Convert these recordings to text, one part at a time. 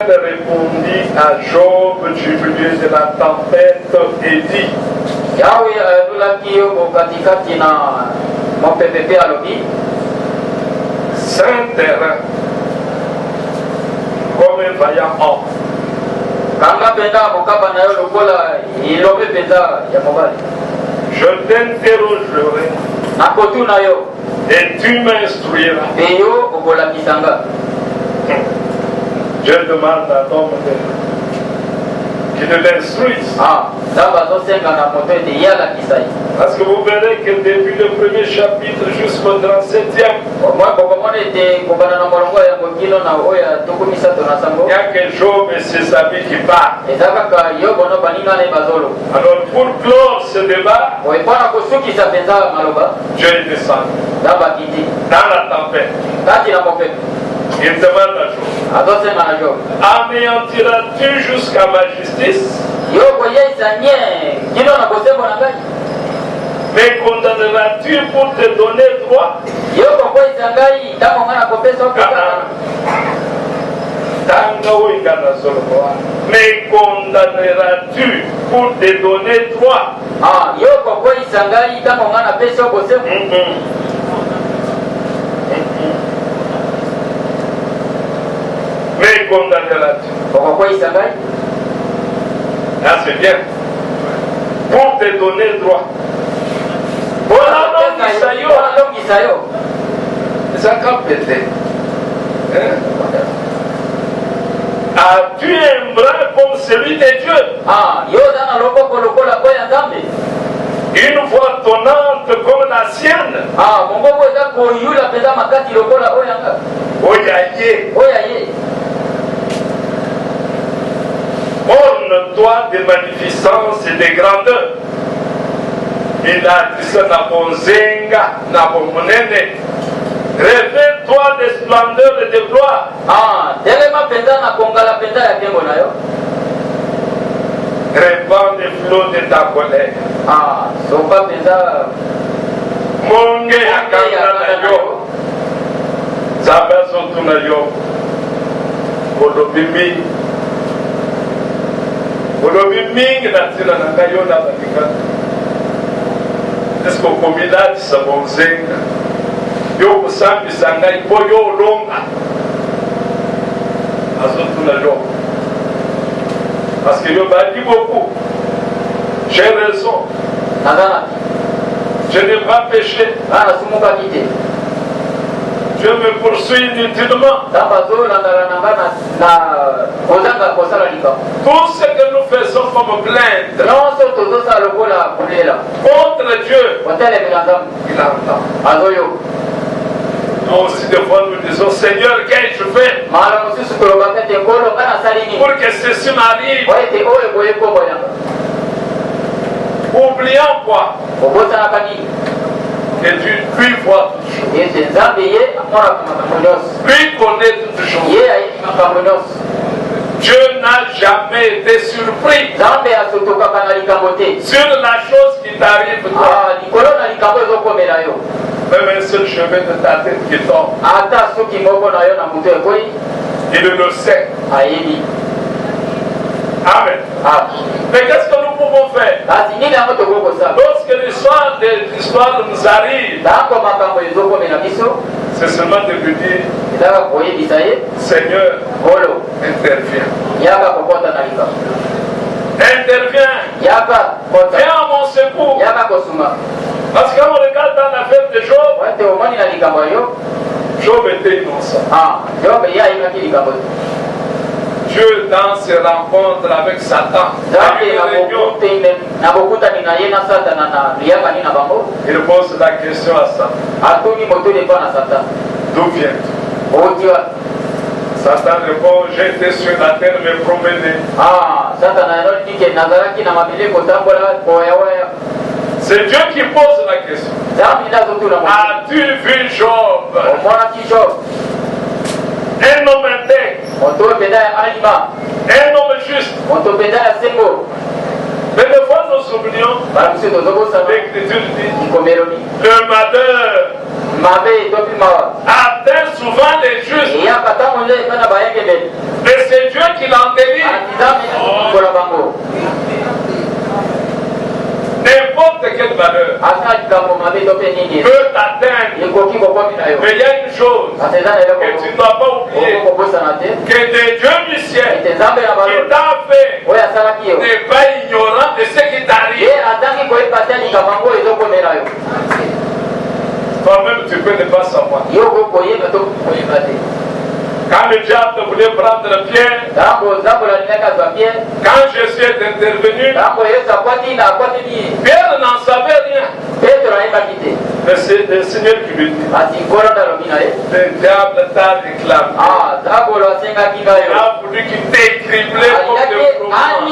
répondit à Job du milieu de la tempête et dit: Saint terrain, comme un vaillant homme, je t'interrogerai et tu m'instruiras. Je demande à l'homme qu'il l'instruise. Parce que vous verrez que depuis le premier chapitre jusqu'au 37e, il n'y a que Job et ses amis qui parlent. Alors pour clore ce débat, Dieu est descendu dans la tempête. Il demande à Job: anéantiras-tu jusqu'à ma justice? Me condamneras-tu pour te donner droit? Me condamneras-tu pour te donner droit? Mais condamneras-tu? Ah, c'est bien. Pour te donner droit. Voilà l'homme Isaïo. Ça a pété. As-tu un bras comme celui de Dieu? Une voix tonnante comme la sienne? Oyaye. Orne-toi de magnificence et de grandeur. Il a dit ça na bonzenga, na bomonene. Révèle-toi de splendeur et de gloire. Répand les flots de ta colère. Monge akanda na yo. Zabazo tuna yo. Olobi mingi na tina na kayo na batika. Est-ce qu'on comila di sabonzenga? Yo kusambi sangai po yo longa. Azo tuna yo. Parce que yo badi beaucoup. J'ai raison. Je n'ai pas péché. Dieu me poursuit inutilement. Tout ce que nous faisons comme plainte contre Dieu, il entend. Nous aussi des fois nous disons: Seigneur, qu'ai-je fait pour que ceci m'arrive? Oubliant quoi? Que Dieu lui voit toutes choses. Lui connaît toutes choses. Dieu n'a jamais été surpris sur la chose qui t'arrive toi. Même un seul cheveu de ta tête qui tombe, il le sait. Amen. Mais qu'est-ce que nous pouvons faire lorsque l'histoire nous arrive? C'est seulement de lui dire: Seigneur, interviens. Interviens. Viens à mon secours. Parce que quand on regarde dans l'affaire de Job, Job était innocent. Dieu, dans ses rencontres avec Satan, il pose la question à Satan: d'où viens-tu? Satan répond: j'étais sur la terre me promener. C'est Dieu qui pose la question. As-tu vu Job? Un homme intègre, un homme juste. Mais des fois nous oublions, l'Écriture dit: le malheur atteint souvent les justes. Mais c'est Dieu qui l'en délivre. N'importe quelle valeur peut t'atteindre. Mais il y a une chose que tu ne dois pas oublier, que le Dieu du ciel qui t'a fait n'est pas ignorant de ce qui t'arrive. Toi-même tu peux ne pas savoir. Quand le diable voulait prendre Pierre, quand Jésus est intervenu, Pierre n'en savait rien. Mais c'est le Seigneur qui lui dit, le diable t'a réclamé. Il a voulu qu'il t'écrible comme des fromages.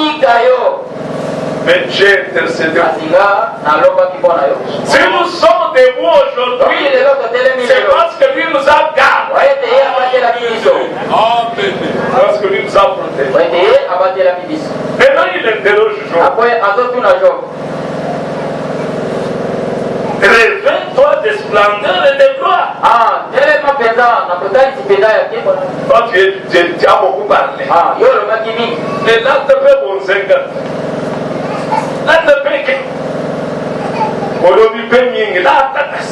Mais j'ai intercédé. Si nous sommes debout aujourd'hui, c'est parce que lui nous a gardés. Parce que lui nous a protégés. Maintenant il interroge Job. Réveille-toi de splendeur et de gloire. Toi tu as beaucoup parlé. Mais là tu peux bon zinga. Là tu peux que Olobi Penying là tatas.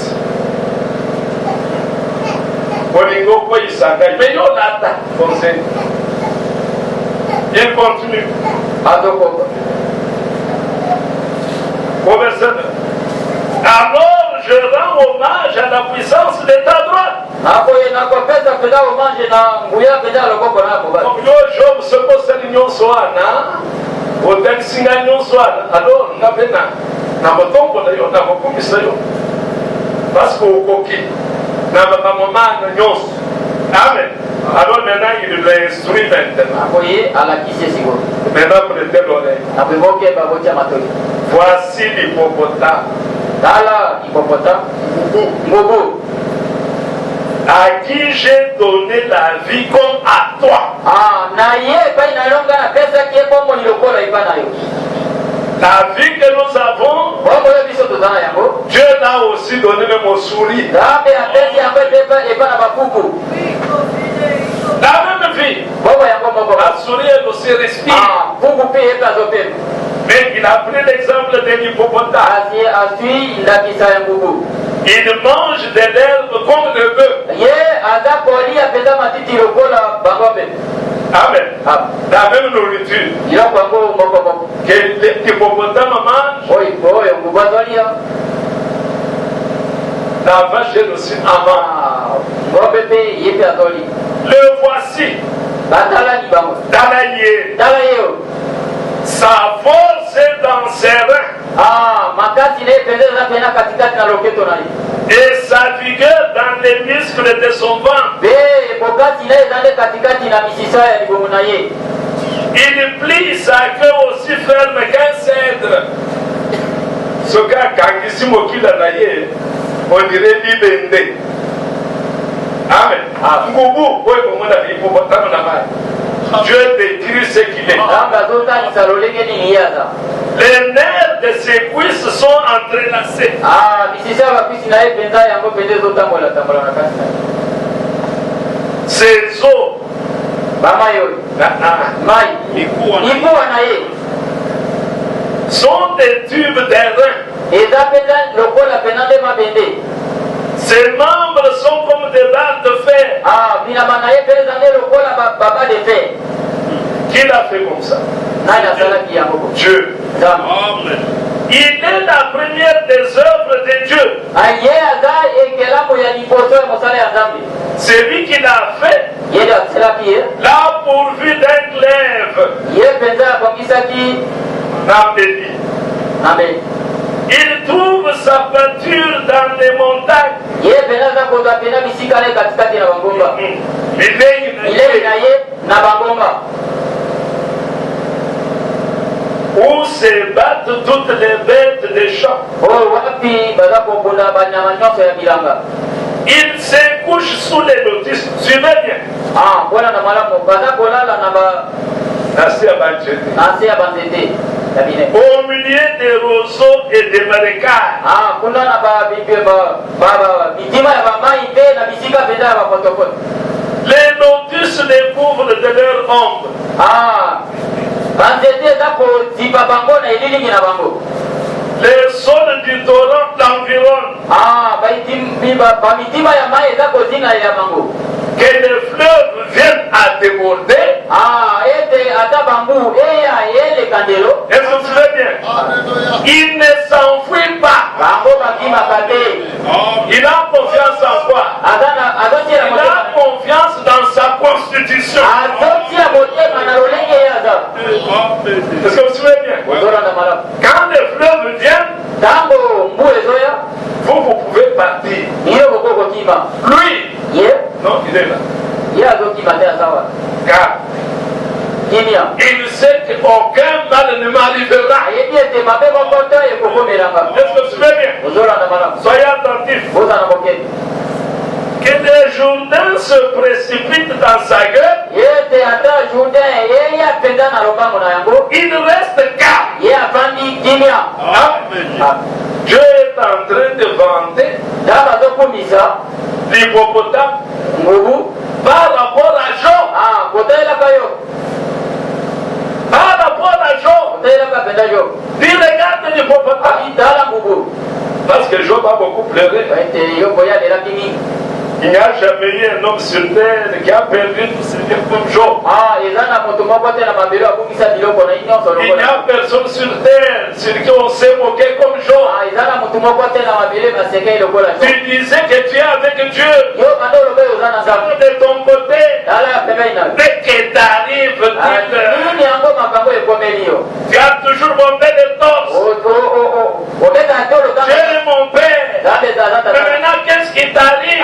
Olingo quoi il s'engage. Mais yo là ta conseil. Il continue. Au verset 9. Alors je rends hommage à la puissance de ta droite. Comme yo Job se pose l'union soit hotel singanyo soit alors ngapena na botombo na yo na bokumisa yo parce que okoki na maman nyos. Amen. Alors maintenant il l'instruit maintenant. Maintenant prêtez l'oreille. Voici l'hippopotame. À qui j'ai donné la vie comme à toi. La vie que nous avons, Dieu l'a aussi donné même aux souris. La même vie. La souris elle aussi respire. Mais il a pris l'exemple de l'hippopotame. Il mange de l'herbe comme le bœuf. Amen. La même nourriture que l'hippopotame mange, la vache est aussi amant. Le voici. Sa force est dans ses reins. Et sa vigueur dans les muscles de son ventre. Il plie sa queue aussi ferme qu'un cèdre. Ce gars, quand il s'est on dirait Libende. Amen. Dieu décrit ce qu'il est. Les nerfs de ses cuisses sont entrelacés. Ses os sont des tubes d'airain. Ses membres sont comme des barres de fer. Qui l'a fait comme ça? Dieu. Il est la première des œuvres de Dieu. C'est lui qui l'a fait. L'a pourvu d'un glaive. Il trouve sa pâture dans les montagnes. Où se battent toutes les bêtes des champs. Il se couche sous les lotus. Suivez bien. Au milieu des roseaux et des marécages. Les lotus découvrent de leur ombre. Les saules du torrent l'environnent. Que les fleuves viennent à déborder. Est-ce que vous savez bien? Il ne s'enfuit pas. Il a confiance en quoi? Il a confiance dans sa constitution. Est-ce que vous savez bien? Quand les fleuves viennent, vous pouvez partir. Lui, non, il est là. Car il sait qu'aucun mal ne m'arrivera. Est-ce que vous savez bien? Soyez attentifs. Que les Jourdains se précipitent dans sa gueule. Il reste calme. Dieu est en train de vanter l'hippopotame par rapport à Job. Par rapport à Job. Dis, regarde l'hippopotame. Parce que Job a beaucoup pleuré. Il n'y a jamais eu un homme sur terre qui a perdu tout ce bien comme Job. Il n'y a personne sur terre sur qui on s'est moqué comme Job. Tu disais que tu es avec Dieu. De ton côté, dès que tu arrives, tu as toujours mon père de torse. J'ai mon père. Mais maintenant, qu'est-ce qui t'arrive?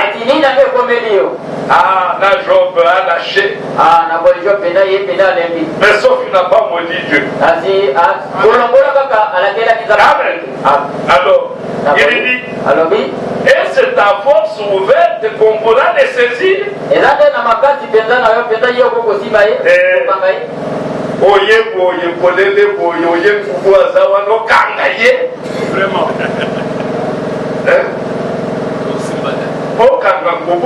Là, Job a lâché. Mais sauf qu'il n'a pas maudit Dieu. Amen. Alors, il dit, et c'est ta force ouverte qu'on pourra les saisir. Vraiment.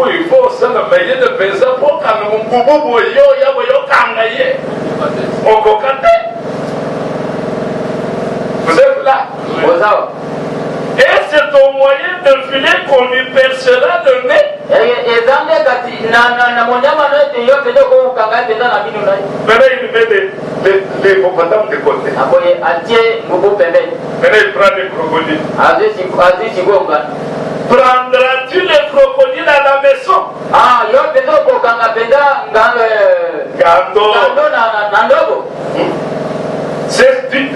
Il faut ça le meilleur de Béza pour quand nous pouvons vous êtes là? Et c'est au moyen de filet qu'on lui percera le nez. Maintenant il met les hippopotames de côté. Maintenant il prend les crocodiles. Prendras-tu les crocodiles à la maison?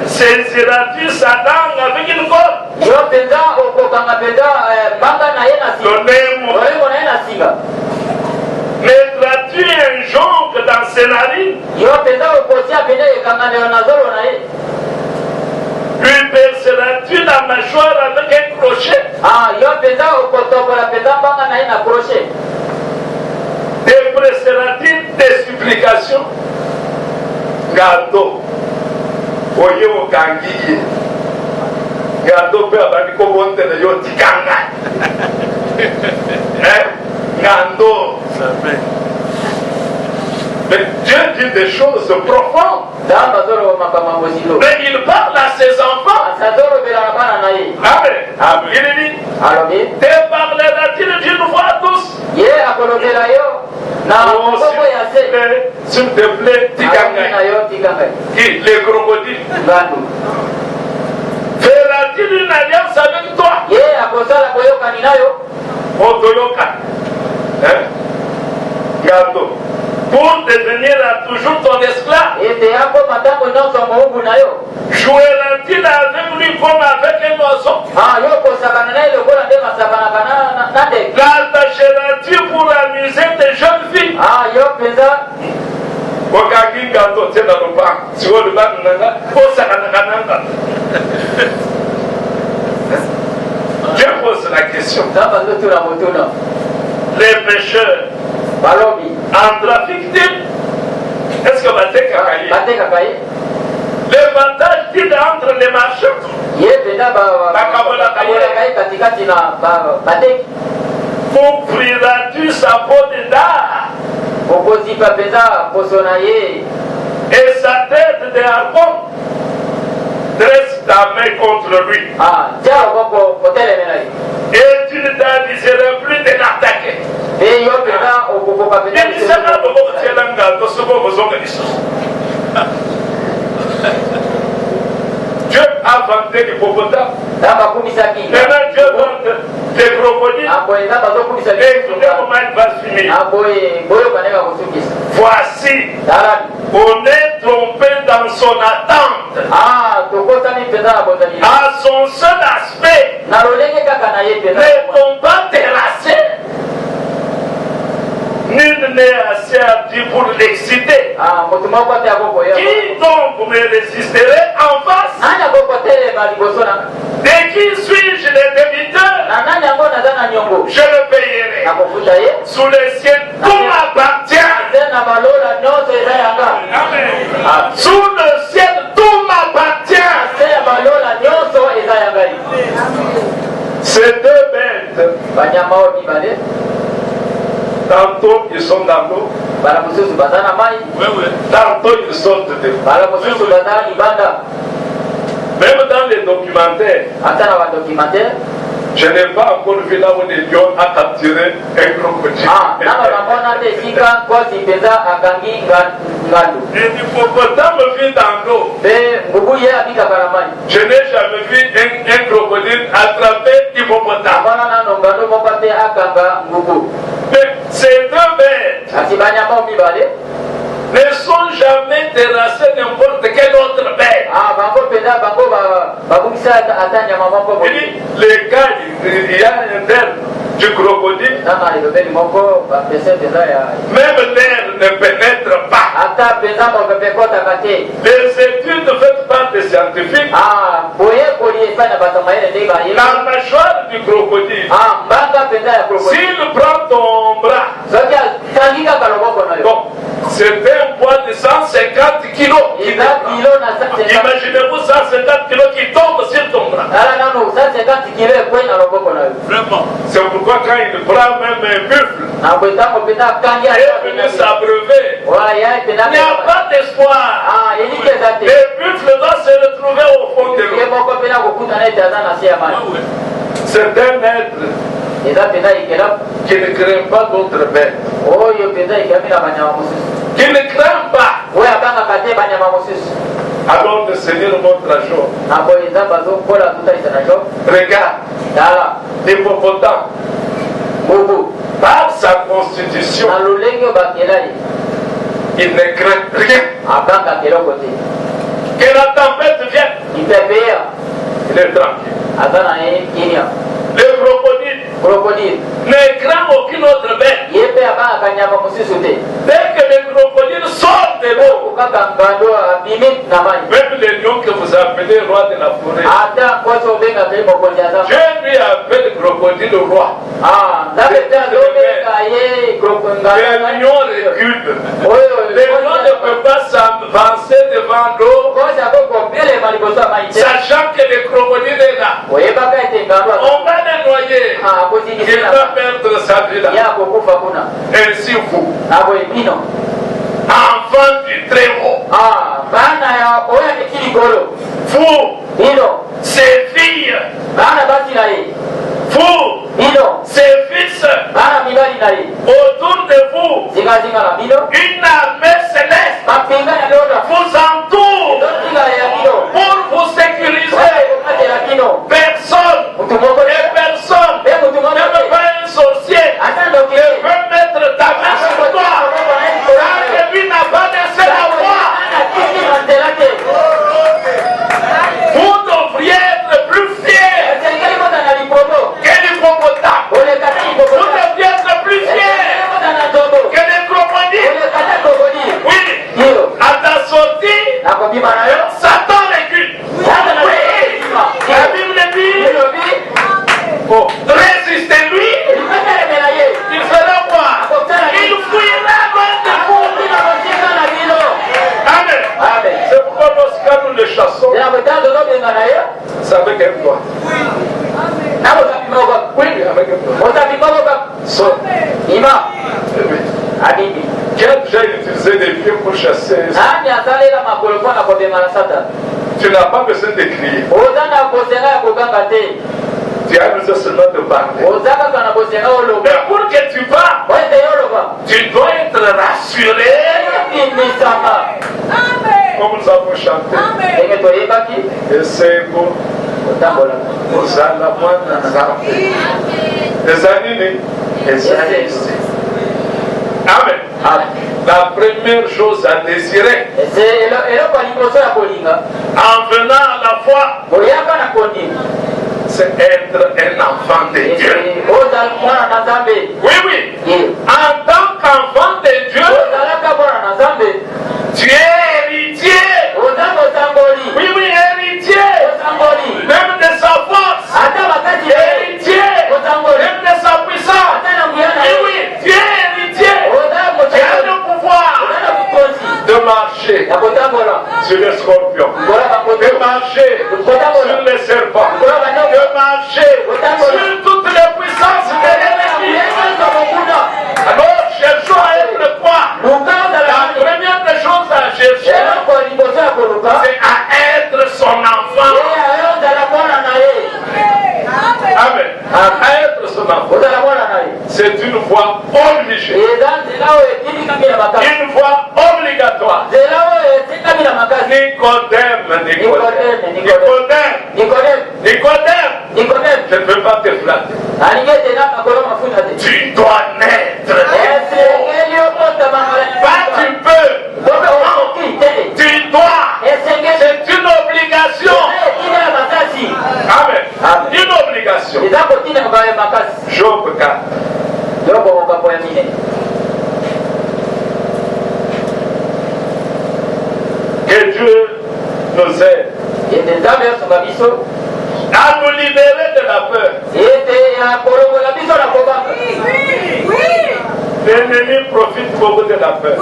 Saisiras-tu sa langue avec une corde? Mettras-tu un jonc dans ses narines? Lui perceras-tu la mâchoire avec un crochet? Dépresseras-tu tes supplications? Gâteau. Oye au kangiye. Gâteau peut avoir du cobonte de yotikanga. Gâteau. Mais Dieu dit des choses profondes. Mais il parle à ses enfants. Amen. Il dit, te parlera-t-il d'une voix douce? S'il te plaît, qui? Les crocodiles. Fera-t-il une alliance avec toi? Pour devenir à toujours ton esclave. Jouera-t-il avec lui comme avec un oiseau? L'attacheras-tu pour amuser tes jeunes filles? Dieu pose la question. Les pécheurs en trafic-t-il? Est-ce que le partage dit entre les marchands? Offriras-tu sa peau de dard Et sa tête de harpon dresse ta main contre lui. Et tu ne t'aviseras plus de l'attaquer. Dieu a vanté l'hippopotame. Maintenant Dieu vante des crocodiles. Écoutez comment il va se finir. Voici, on est trompé dans son attente. À son seul aspect, n'est-on pas terrassé? Nul n'est assez hardi pour l'exciter. Qui donc me résisterait en face? De qui suis-je le débiteur? Je le payerai. Sous le ciel, tout m'appartient. Sous le ciel, tout m'appartient. Ces deux bêtes, tantôt ils sont dans l'eau, tantôt ils sortent de l'eau. Même dans les documentaires, je n'ai pas encore vu là où les lions ont capturé un crocodile. L'hippopotame vit dans l'eau. Je n'ai jamais vu un crocodile attraper l'hippopotame. Mais ces deux bêtes ne sont jamais terrassés n'importe quelle autre bête. Les gars, il y a un terme du crocodile. Même l'air ne pénètre pas. Les études faites par des scientifiques, la mâchoire du crocodile, s'il prend ton bras, bon, c'est un poids de 150 kilos. Imaginez-vous 150 kilos qui tombent sur ton bras. Vraiment. C'est pourquoi quand il prend même un buffle, et venu s'abreuver, il n'y a pas d'espoir. Les buffles doivent se retrouver au fond de l'eau. C'est un être qui ne craint pas d'autres bêtes. Qui ne craint pas. Alors le Seigneur montre à Job. Regarde, l'hippopotame, par sa constitution, il ne craint rien. Que la tempête vienne, il est tranquille. Le crocodile ne craint aucune autre bête. Dès que le crocodile sort de l'eau, même les lions que vous appelez roi de la forêt, Dieu lui appelle le crocodile le roi. Les lions reculent. Les lions ne peuvent pas s'avancer devant l'eau, sachant que le crocodile est là. On va le noyer. Il va perdre sa vie là. Ainsi vous, enfants du Très-Haut, vous, ces filles, vous, ces fils, autour de vous, une armée céleste vous entoure pour vous sécuriser. Personne ne peut pas un sorcier ne peut mettre ta main sur toi. Car lui n'a pas laissé la foi. Vous devriez être plus fiers que l'hippopotame. Vous devriez être plus fiers que les crocodiles. Oui, à ta sortie, Satan recule. La Bible dit, résistez-lui. Il fera quoi? Il fouillera loin de vous. Amen. C'est pourquoi lorsque nous le chassons, c'est avec un doigt. Oui, avec un doigt. Quel chasser. Nani azalela makolo mpona kobema na Satan? Tu n'as pas besoin de crier. Oza na kosenga ya kokanga te. Tu as besoin seulement de parler. Oza kaka na kosenga oloba. Mais pour que tu parles, Oete yoloba. tu dois être rassuré. Kimisama. Comme nous avons chanté. Enge toyebaki. Eseko. Otambola. Ozala mwana nzambe. Ezanini. Ezanisi. Amen. La première chose à désirer en venant à la foi, c'est être un enfant de Dieu. Oui, oui. En tant qu'enfant de Dieu, tu es héritier. Oui, oui, héritier. Même de sa force. Héritier. Même de sa puissance. Oui, oui, tu es héritier. Tu as le pouvoir de marcher sur les scorpions, de marcher sur les serpents, de marcher sur toutes les puissances de l'ennemi. Alors cherchons à être quoi? La première des choses à chercher, c'est à être son enfant. Amen. À être son enfant. C'est une voie obligée. Une voie obligatoire. Nicodème, je ne veux pas te flatter. Tu dois naître. Pas tu peux. Tu dois. C'est une obligation. Amen. Une obligation. Job 4. Que Dieu nous aide à nous libérer de la peur. L'ennemi profite beaucoup de la peur.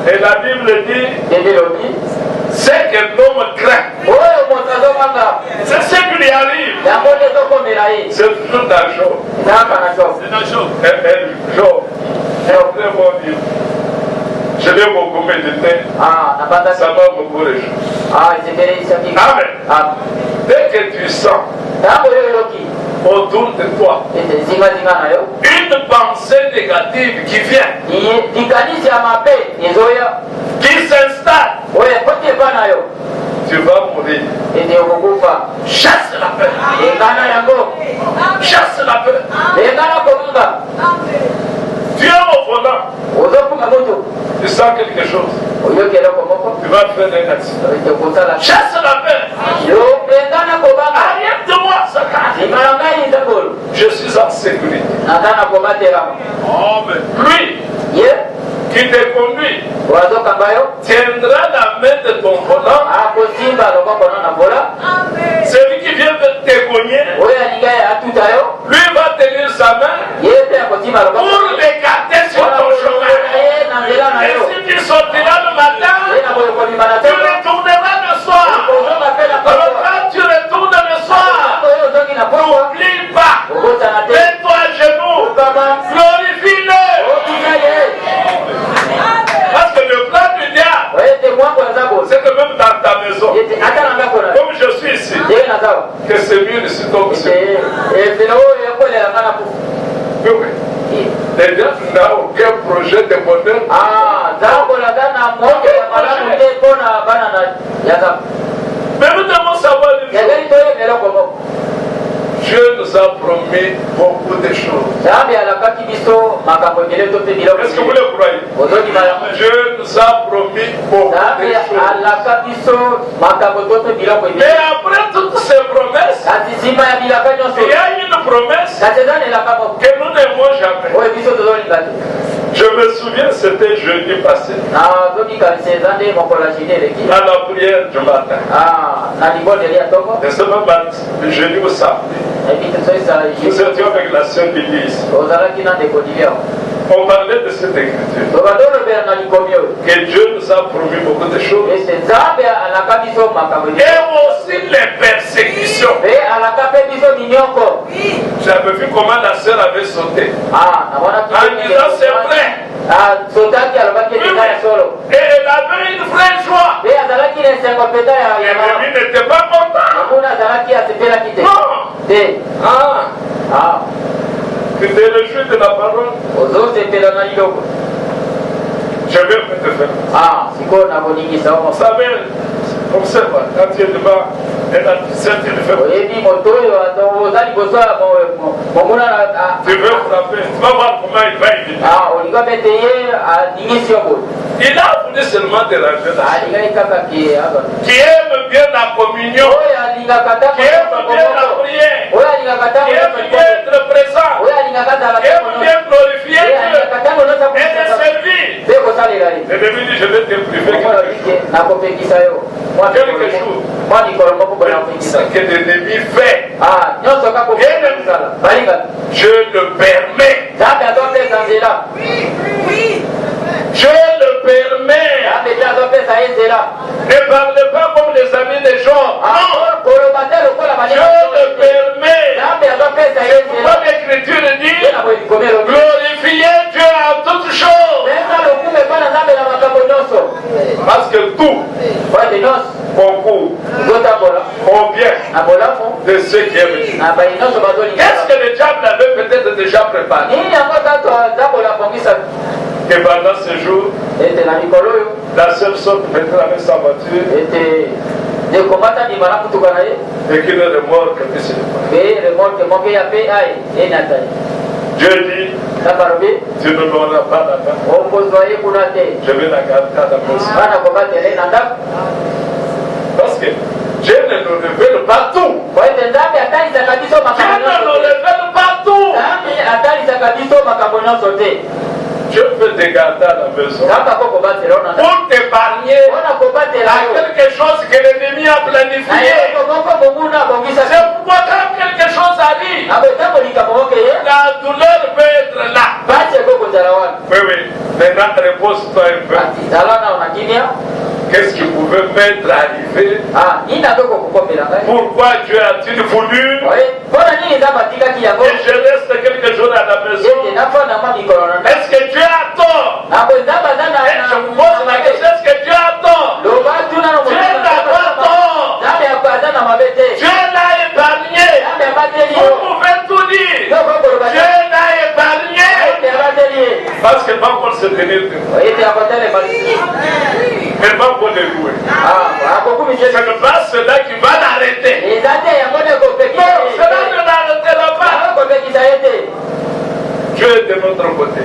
Et la Bible dit, c'est que l'homme craint. C'est ce qui lui arrive. C'est toujours dans Job. C'est dans Job. Job. Très bon livre. Je l'ai beaucoup médité. Ça m'a beaucoup réjoui. Amen. Dès que tu sens autour de toi une pensée négative qui vient, qui s'installe, tu vas mourir. Chasse la peur. Chasse la peur. Tu es au volant. Tu sens quelque chose. Tu vas faire un accident. Chasse la peur. Arrête-moi, Satan. Je suis en sécurité. Oh, mais lui qui te conduit tiendra la main de ton volant. Celui qui vient de te cogner, lui va tenir sa main pour l'écarter sur ton chemin. Et si tu sortiras le matin, tu retourneras le soir. Alors quand tu retournes le soir, n'oublie pas, mets-toi à genoux, glorifie-le. Parce que le plan du diable, c'est que même dans ta maison, comme je suis ici, que ce mur ici tombe sur le diable n'a aucun projet de bonheur. Mais nous devons savoir une chose. Dieu nous a promis beaucoup de choses. Est-ce que vous le croyez? Dieu nous a promis beaucoup de choses. Mais après toutes ces promesses, il y a une promesse que nous n'aimons jamais. Je me souviens, c'était jeudi passé, à la prière du matin. Et ce moment, le jeudi au samedi, nous étions avec la sœur Élise. On parlait de cette écriture. Que Dieu nous a promis beaucoup de choses. Et aussi les persécutions. J'avais vu comment la sœur avait sauté. En disant c'est vrai. Oui, oui. Et elle avait une vraie joie. L'ennemi n'était pas content. Non. Tu t'es réjoui de la parole. Je vais te faire. Vous savez, observe, quand tu es devant un artiste, tu le fais. Tu veux frapper, tu vas voir comment il va éviter. Il a voulu seulement déranger la qui aime bien la communion, qui aime bien la prière, qui aime bien être présent, qui aime bien glorifier Dieu et le servir. L'ennemi dit, je vais te priver quelque chose. Ce que l'ennemi fait, Dieu le permet. Dieu le permet. Ne parlez pas comme les amis des gens. Non. Dieu le permet. C'est pourquoi l'Écriture dit glorifiez Dieu en toutes choses. Parce que tout concourt au bien de ceux qui aiment Dieu. Qu'est-ce que le diable avait peut-être déjà préparé? Et pendant ce jour, la seule sorte peut-être avec sa voiture et qu'il ne remorque que sur Dieu dit, tu ne l'auras pas là-bas. Je vais la garder à la maison. Parce que Dieu ne nous révèle pas tout. Dieu ne nous révèle pas tout. Dieu peut te garder à la maison pour t'épargner à quelque chose que l'ennemi a planifié. C'est pourquoi quand quelque chose arrive, la douleur peut être là. Oui, oui. Maintenant, repose-toi un peu. Qu'est-ce qui pouvait m'être arrivé? Pourquoi Dieu a-t-il voulu que je reste quelques jours à la maison? Est-ce que Dieu a tort? Et je vous pose la question, est-ce que Dieu a tort? Dieu n'a pas tort. Dieu l'a épargné. Vous pouvez tout dire. Dieu l'a épargné. Parce qu'elle va encore se tenir debout. Elle va encore le louer. Ce n'est pas cela qui va l'arrêter. Non, cela ne l'arrêtera pas. Dieu est de notre côté.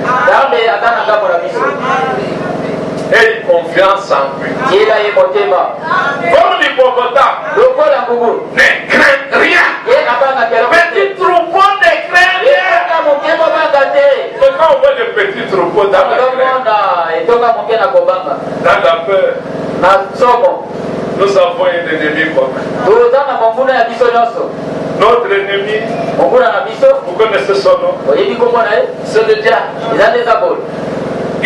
Aie confiance en lui. Comme l'hippopotame, ne crains rien. Petit troupeau ne craint rien. C'est quand on voit les petits troupeaux dans la peur, nous avons un ennemi commun. Notre ennemi, vous connaissez son nom, c'est le diable.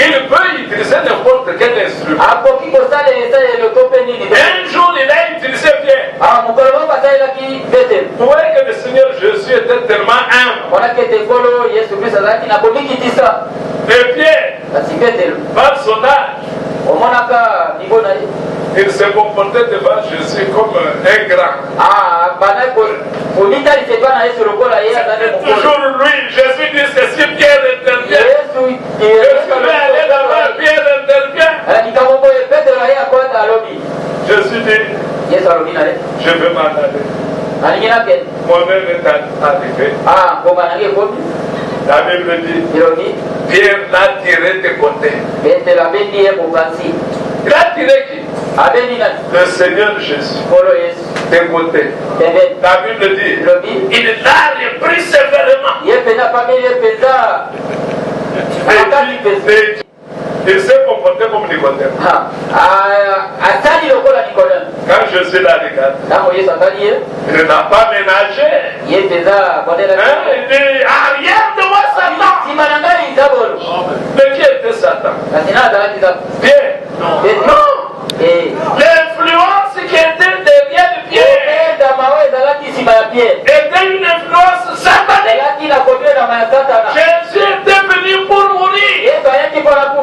Il peut utiliser n'importe quel instrument. Un jour, il a utilisé Pierre. Vous voyez que le Seigneur Jésus était tellement humble. Et Pierre, par son âge, il s'est comporté devant Jésus comme un grand. C'est toujours lui. Jésus dit ceci, Pierre intervient. Je vais aller là-bas, Pierre intervient. Jésus dit, je vais m'en aller. Mon heure est arrivée. La Bible dit, Pierre l'a tiré de côté. Il a tiré qui? Le Seigneur Jésus. De côté. La Bible dit, il l'a repris sévèrement. Il s'est comporté comme Nicodème. Quand Jésus l'a regardé, il n'a pas ménagé. Il dit, arrière de moi, Satan. Mais qui était Satan? Pierre. Non. L'influence qui était derrière Pierre était une influence satanique.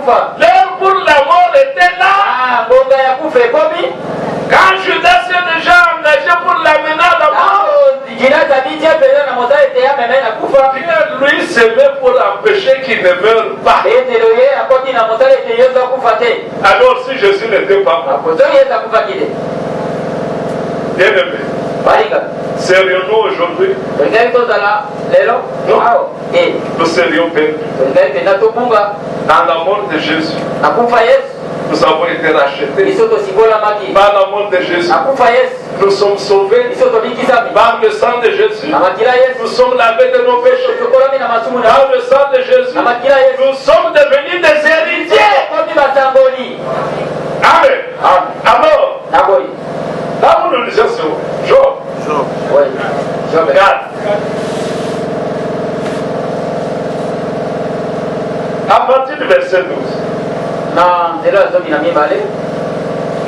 L'heure pour la mort était là. Quand Judas s'est déjà engagé pour l'amener à la mort, lui se met pour empêcher qu'il ne meure pas. Alors si Jésus n'était pas mort, bien aimé, serions-nous aujourd'hui? Non, nous serions perdus. Dans la mort de Jésus, nous avons été rachetés. Par la mort de Jésus, nous sommes sauvés. Par le sang de Jésus, nous sommes lavés de nos péchés. Par le sang de Jésus, nous sommes devenus des héritiers. Amen. Alors, là où nous lisons sur Job, Job 4. À partir du verset 12.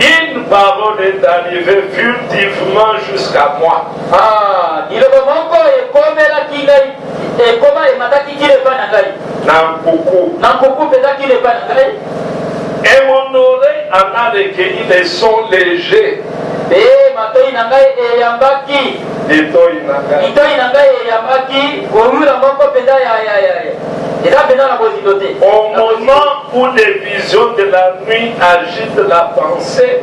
Une parole est arrivée furtivement jusqu'à moi. Et mon oreille en a recueilli les sons légers. Au moment où les visions de la nuit agitent la pensée,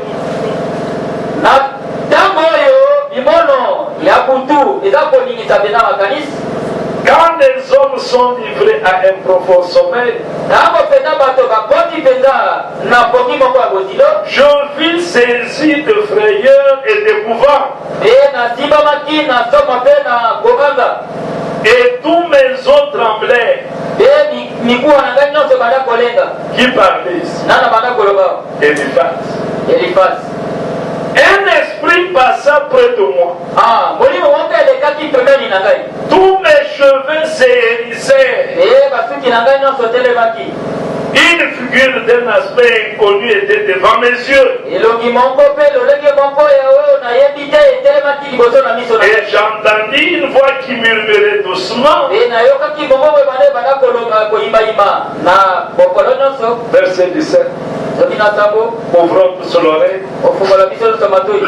quand les hommes sont livrés à un profond sommeil, je fus saisi de frayeur et d'épouvante. Et tous mes os tremblaient. Qui parlait ici? Eliphaz. Un esprit passa près de moi. Tous mes cheveux s'hérissèrent. Une figure d'un aspect inconnu était devant mes yeux. Et j'entendis une voix qui murmurait doucement. Verset 17. Ouvrons tous l'oreille.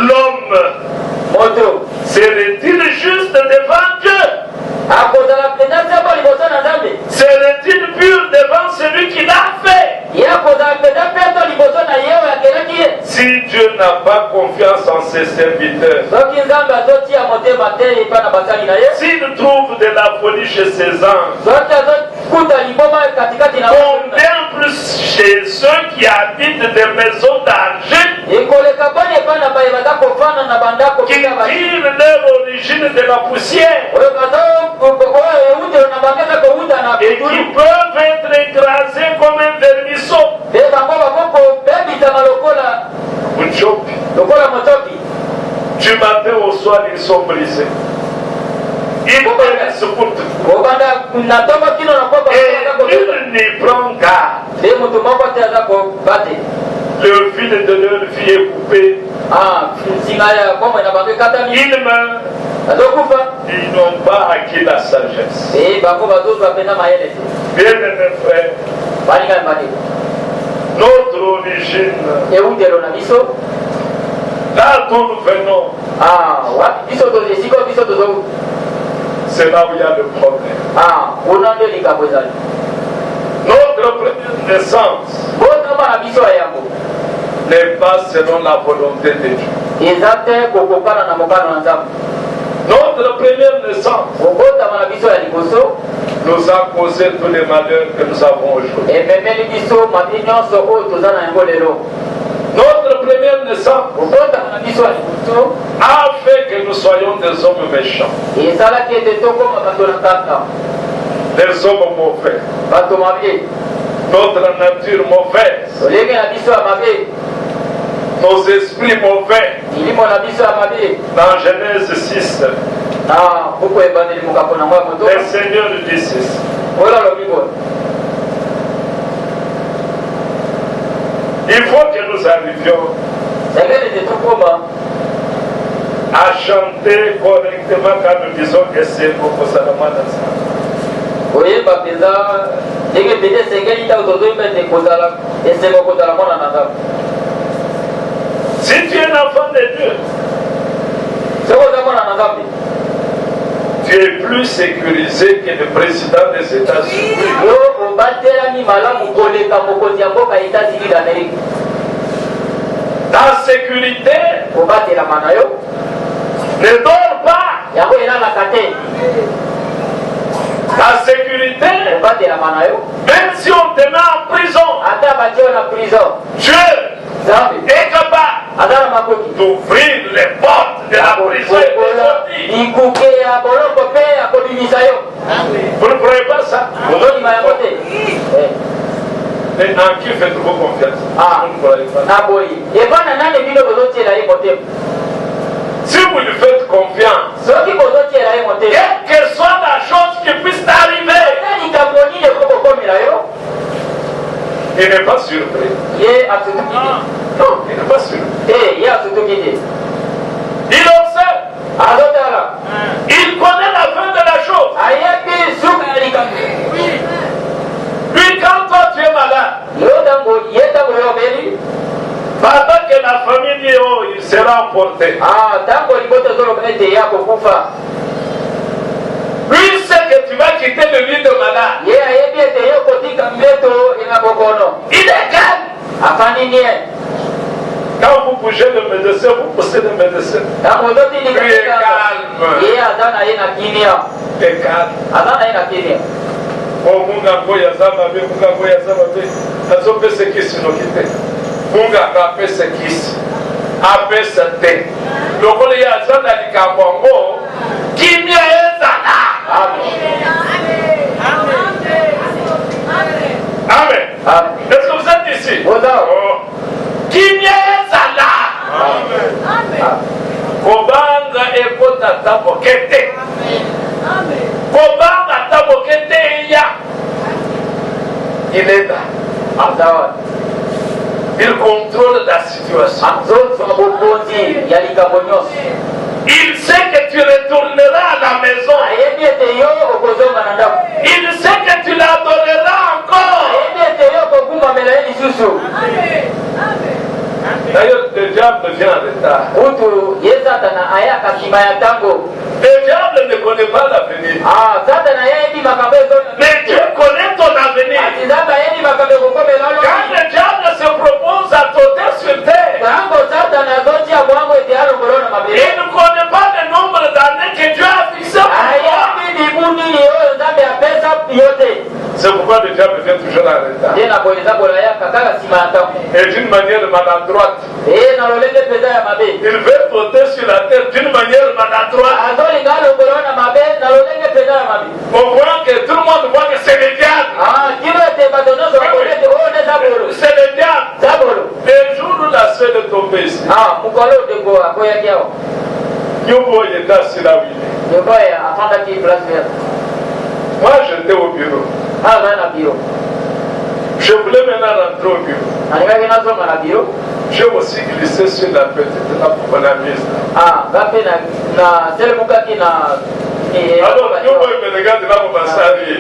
L'homme serait-il juste devant Dieu? Serait-il pur devant celui qui l'a fait? Si Dieu n'a pas confiance en ses serviteurs, s'il trouve de la folie chez ses anges, combien plus chez ceux qui habitent des maisons d'argent, qui tirent leur origine de la poussière et qui peuvent être écrasés comme un vermisseau. Du matin au soir, ils sont brisés. Ils périssent pour tout. Et nul n'y prend garde. Le fil de leur vie est coupé. Ils meurent. Ils n'ont pas acquis la sagesse. Bien aimés frères, notre origine, là d'où nous venons, c'est là où il y a le problème. Notre première naissance n'est pas selon la volonté de Dieu. Notre première naissance nous a causé tous les malheurs que nous avons aujourd'hui. Notre première naissance a fait que nous soyons des hommes méchants, des hommes mauvais, notre nature mauvaise, nos esprits mauvais. Dans Genèse 6, le Seigneur dit ceci. Il faut que nous arrivions à chanter correctement quand nous disons que c'est pour Salamana. Si tu es un enfant de Dieu, tu es plus sécurisé que le président des États-Unis. Ta sécurité ne dort pas. Ta sécurité, même si on te met en prison, Dieu est capable d'ouvrir les portes de la prison et de sortir. Vous ne croyez pas ça? Mais en qui faites-vous confiance? Vous ne croyez pas. Si vous lui faites confiance, quelle que soit la chose qui puisse t'arriver, il n'est pas surpris. Non, il n'est pas surpris. Il observe. Il connaît la fin de la chose. Lui, quand toi tu es malade, pendant que la famille dit oh, il sera emporté. Lui sait que tu vas quitter le lit de malade. Il est calme. Quand vous bougez le médecin, vous poussez le médecin. Lui est calme. Il est calme. Oh, munga ngoya zamabe, munga ngoya zamabe. Azope sekisi nokite. Munga kape sekisi. Ape sete. Lokole ya zana likambo kimia ezana. Amen. Est-ce que vous êtes ici? Kimia ezana. Kobanga ekota tabokete. Kobanga tabokete ya. Il est là. Il contrôle la situation. Il sait que tu retourneras à la maison. Il sait que tu l'adoreras encore. D'ailleurs, le diable vient en retard. Le diable ne connaît pas l'avenir. Mais Dieu connaît ton avenir. Quand le diable se propose à t'ôter sur terre, il ne connaît pas le nombre d'années que Dieu a fixé pour toi. C'est pourquoi le diable vient toujours en retard. Et d'une manière maladroite. Il veut t'ôter sur la terre d'une manière maladroite. Au point que tout le monde voit que c'est le diable. C'est le diable. Le jour où la sœur est tombée ici, Yobo était assis là où il est. Moi j'étais au bureau. Je voulais maintenant rentrer au bureau. J'ai aussi glissé sur la petite nappe pour la mise. Alors, Yobo me regarde là pour m'assailler.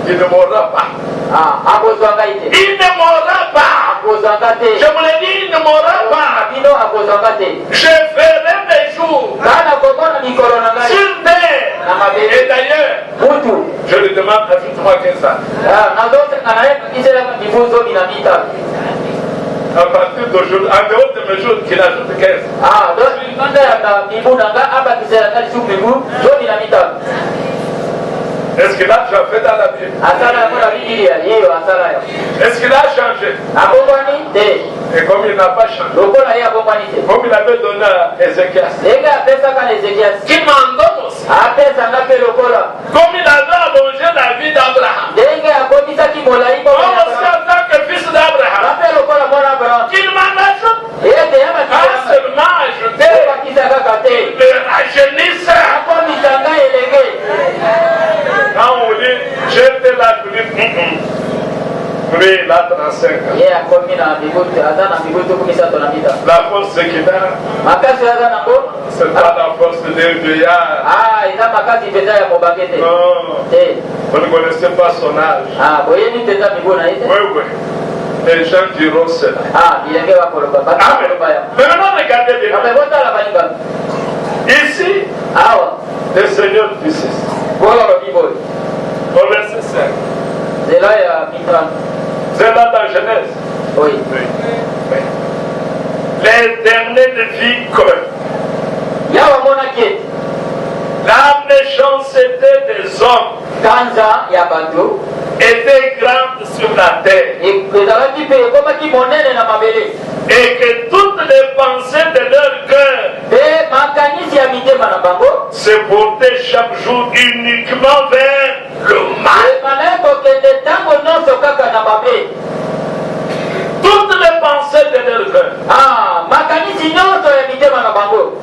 Il ne mourra pas. Il ne mourra pas. Je vous l'ai dit, il ne mourra pas. Je ferai mes jours sur terre. Et d'ailleurs, je lui demande, ajoute-moi 15 ans. À partir d'aujourd'hui, en dehors de mes jours, qu'il ajoute 15. Est-ce qu'il a déjà fait dans la Bible? Est-ce qu'il a changé? Et comme il n'a pas changé, comme il avait donné à Ézéchias, qu'il m'en donne aussi. Comme il avait allongé la vie d'Abraham, comme aussi en tant que fils d'Abraham, qu'il m'en ajoute. Pas seulement ajouter, le rajeunisseur. Quand on dit, j'étais là, je dis, Lui, il a 35 ans. Ye akomi na mibutu azana mibutu kumisato na mita. La force qu'il a, Makasi azana ngo? c'est pas la force des vieillards. Ah, eza makasi peza ya mobakete. Non. Vous ne connaissez pas son âge. Ah, boyeni peza mibona ite? Oui, oui. Les gens diront cela. Ah, bilenge bakoloba. Amen. Maintenant, regardez bien. Mais bota la baliba. Ici, Awa. le Seigneur insiste. Bola ba biboy. Au verset 5. C'est là ya mitran. C'est là dans Genèse. Oui. Oui. Les derniers de vie commun. Yawa mona kieti. La méchanceté des hommes Kanza ya bato. était grande sur la terre. Ezalaki mpe ekomaki monene na mabele. Et que toutes les pensées de leur cœur Mpe makanisi ya mitema na bango se portaient chaque jour uniquement vers le mal. ezalaki kokende ntango nyonso kaka na mabe. Toutes les pensées de leur cœur. Ah, makanisi nyonso ya mitema na bango.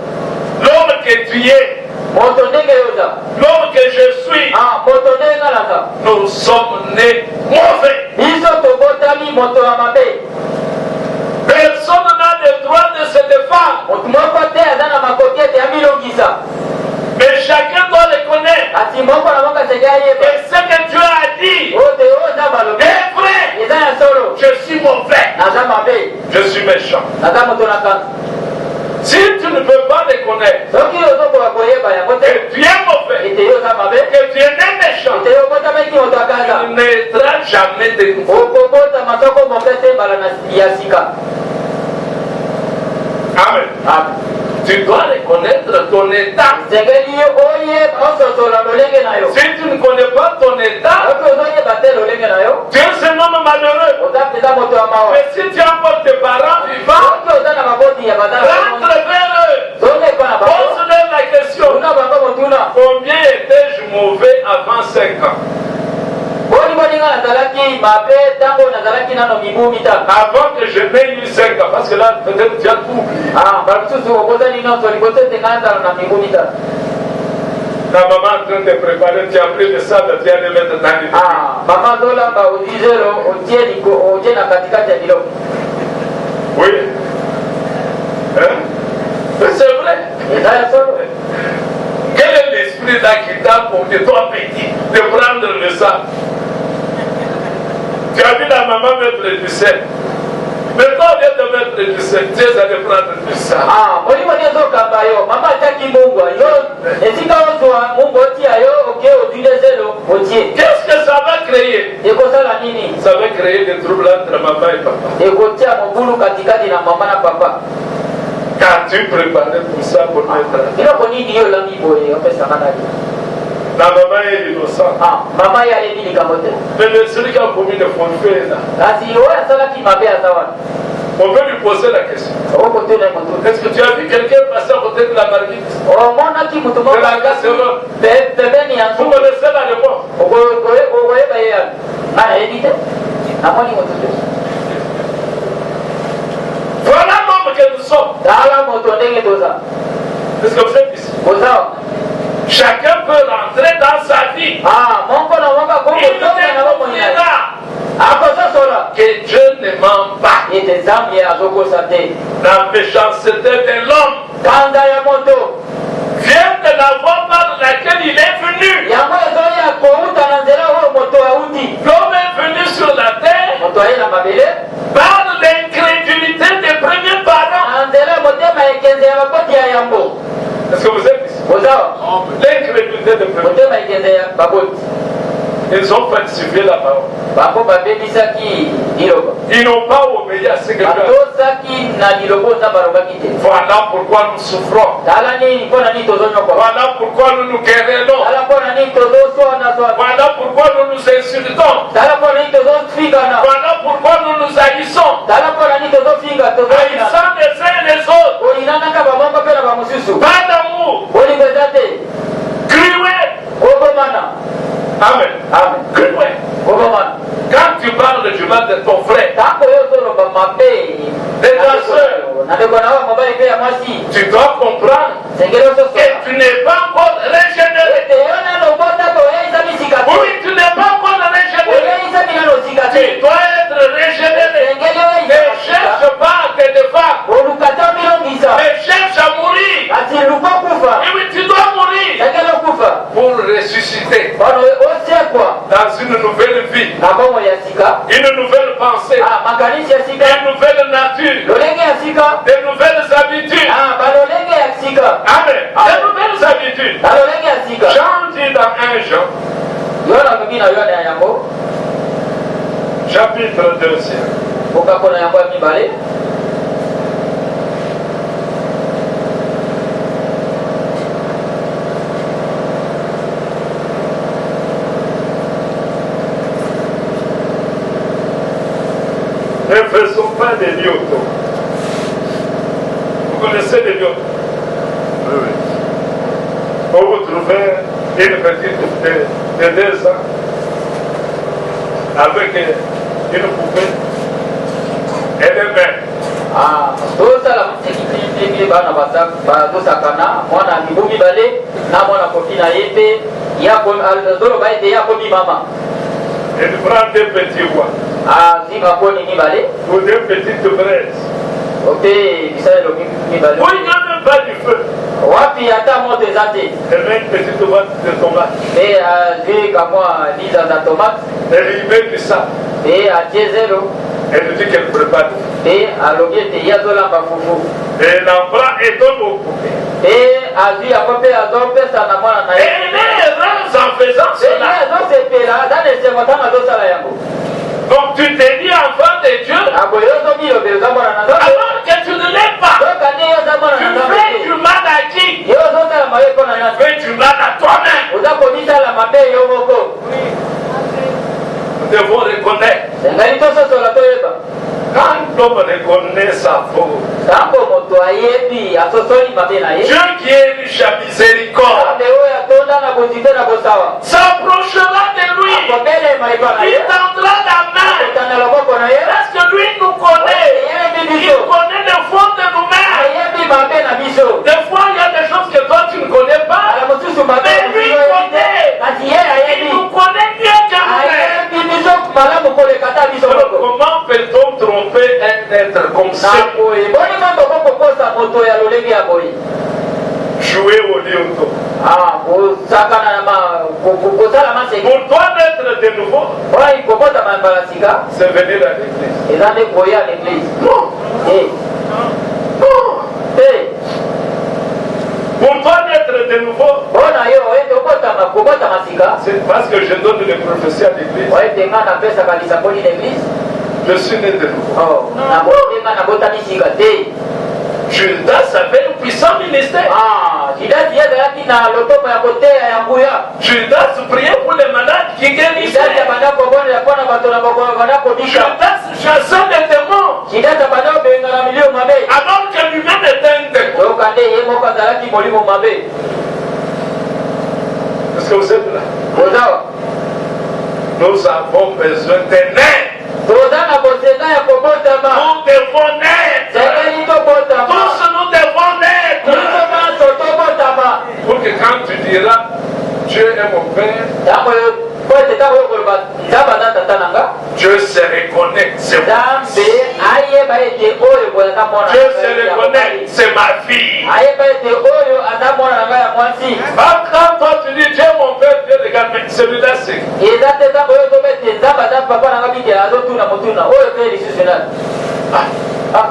L'homme que tu es, Moto ndenge yoza. l'homme que je suis, Ah, moto ndenge nalaka. nous sommes nés mauvais. Biso tobotami moto ya mabe. Personne n'a le droit de se défendre. Moto moko te aza na makokete ya milongisa. Mais chacun doit le connaître. Ati moko na moko aseki ayeba. Et ce que Dieu a dit Ote oza balobi. est vrai. Eza ya solo. Je suis mauvais. Naza mabe. Je suis méchant. Naza moto na kanza. Si tu ne peux pas le connaître, Soki ozokoka koyeba yango te. que tu es mauvais, Ete yo oza mabe. que tu es né méchant, Ete yo obotamaki moto ya kanza. tu ne naîtras jamais de nouveau. Okobotama soko moke te mbala ya sika. Amen. Amen. Tu dois reconnaître ton état. Sengeli oyeba ososola lolenge na yo. Si tu ne connais pas ton état, Soki ozoyeba te lolenge na yo. tu es un homme malheureux. Oza mpenza moto ya mawa. Mais si tu as encore tes parents vivants, Soki oza na maboti ya bazala rentre vers eux. zoleka na bango. Pose-leur la question. Tuna bango motuna. Combien étais-je mauvais avant 5 ans? Boni boninga nazalaki mabe ntango nazalaki nano mibu mitano. Avant que je n'ai eu 5 ans. Parce que là, peut-être tu as tout oublié. Ah, balususu okosani nyonso liboso ete ngai nazala na mibu mitano. Ta maman en train de préparer, tu as pris le sable, tu as de mettre dans les Ah, mama zolamba ozwi zelo otie na katikati ya biloko. Oui. Hein? Mais c'est vrai. Eza ya solo. Quel est l'esprit là qui t'a porté, toi petit, de prendre le sable? Tu as vu la maman mettre du sel. Mais toi, au lieu de mettre du sel, tu es allé prendre du sable. Ah, molimo nde ezokamba yo mama atiaki mbungwa yo esika ozwa mbungwa otia yo oke ozwi nde zelo otie. Qu'est-ce que ça va créer? Ekosala nini? Ça va créer des troubles entre maman et papa. Ekotia mobulu katikati na mama na papa. Quand tu préparais pour ça, pour mettre Biloko nini yo olambi boye opesanga nani? la maman est innocente. Ah, mama ye ayebi likambo te. Mais celui qui a commis le forfait là, Kasi oyo asalaki mabe aza wana. on peut lui poser la question. Okotuna ye motu. Est-ce que tu as vu quelqu'un passer à côté de la marmite? Omonaki motu moko De la casserole. pembeni ya Vous nzungu. connaissez la réponse? Okoyeba ye yani. Nga nayebi te. Namoni motu te. Voilà l'homme que nous sommes. Tala moto ndenge toza. Est-ce que vous êtes ici? Koza. Chacun peut rentrer dans sa vie. Ah, moko na moko Il kokotoka na moko nyina. découvrira Akososola. que Dieu ne ment pas. Ete Nzambe azokosa te. La méchanceté de l'homme Kanda ya moto. vient de la voie par laquelle il est venu. Yango ezoya kouta na nzela oyo moto auti. L'homme est venu sur la terre Moto aye na mabele. par l'incrédulité des premiers parents. Na nzela motema ekenze ya bakoti ya yambo. Est-ce que vous êtes ici? Koza. L'incrédulité des premiers. Motema ekenze ya bakoti. Ils ont falsifié la parole. Bango babebisaki liloba. Ils n'ont pas obéi à ce que Dieu a dit. Batosaki na liloba Nzambe alobaki te. Voilà pourquoi nous souffrons. Tala nini mpona nini tozonyokwa. Voilà pourquoi nous nous querellons. Tala mpona nini tozoswana swana. Voilà pourquoi nous nous insultons. Tala mpona nini tozofingana. Voilà pourquoi nous nous haïssons. Tala mpona nini tozofinga tozoyina. Haïssant les uns et les autres. olinanaka bamoko mpe na bamosusu. Pas d'amour. bolingo eza te. Cruel. kobomana. Amen. Amen. Cruel. kobomana. Quand tu parles du mal de ton frère, ntango yo ozoloba mabe de ta soeur, na ndeko na wa mobali mpe ya mwasi tu dois comprendre sengeli ososola que tu n'es pas encore régénéré. ete yo nano obota te oyeisa misika te. Oui, tu n'es pas encore régénéré. oyeisa minano osika Tu te. dois être pensées, une nouvelle nature, des nouvelles habitudes. Amen. Des nouvelles habitudes. Jean dit dans 1 Jean, chapitre 2. Ne faisons pas des lyotos. Vous connaissez les lyotos? Oui. Vous vous trouvez une petite de 2 ans avec une poupée et des mains. Et tu prends des petits rois ou des petites braises. Oui, il n'y a même pas du feu. Et même une petite boîte de tomates. Elle y met du sable. Elle dit qu'elle prépare. Et elle en prend et donne au poupée. Et elle est heureuse en faisant cela. Donc tu t'es dit enfant de Dieu, alors que tu ne l'es pas. Tu fais du mal à qui? Tu fais du mal à toi-même. Nous devons reconnaître. Quand l'homme reconnaît sa faute, Dieu qui est riche à miséricorde s'approchera de lui. Il tendra la main. Parce que lui nous connaît. Il connaît le fond de nous-mêmes. Des fois, il y a des choses que toi tu ne connais pas. Mais lui connaît. Il nous connaît mieux que nous-mêmes. Comment peut-on tromper un être comme ça? Jouer au lyoto. Pour toi d'être de nouveau, c'est venir à l'église. Non. Non. Pour toi d'être de nouveau, c'est parce que je donne les prophéties à l'église. Je suis né de nouveau. Judas avait un puissant ministère. Judas priait pour les malades qui guérissaient. Judas chassait les démons. Alors que lui-même était un démon. Est-ce que vous êtes là? Nous avons besoin de naître. Nous devons naître. Tous nous devons naître. Pour que quand tu diras Dieu est mon Père, Dieu se reconnaît, c'est moi. Dieu se reconnaît, c'est ma fille. Quand toi tu dis Dieu est mon Père, Dieu regarde, mais celui-là c'est.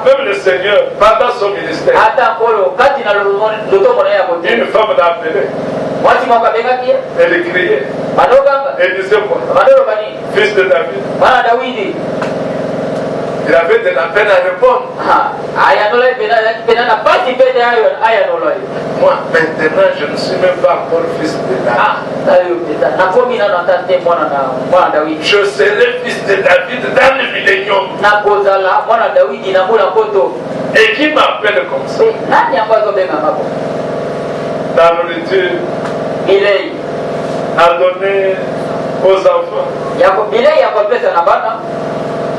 Même le Seigneur, pendant son ministère, une femme l'a appelé. Elle criait. Elle disait quoi? Fils de David. Il avait de la peine à répondre. Moi, maintenant, je ne suis même pas encore fils de David. Je serai fils de David dans le millénium. Et qui m'appelle comme ça? La nourriture à donner aux enfants.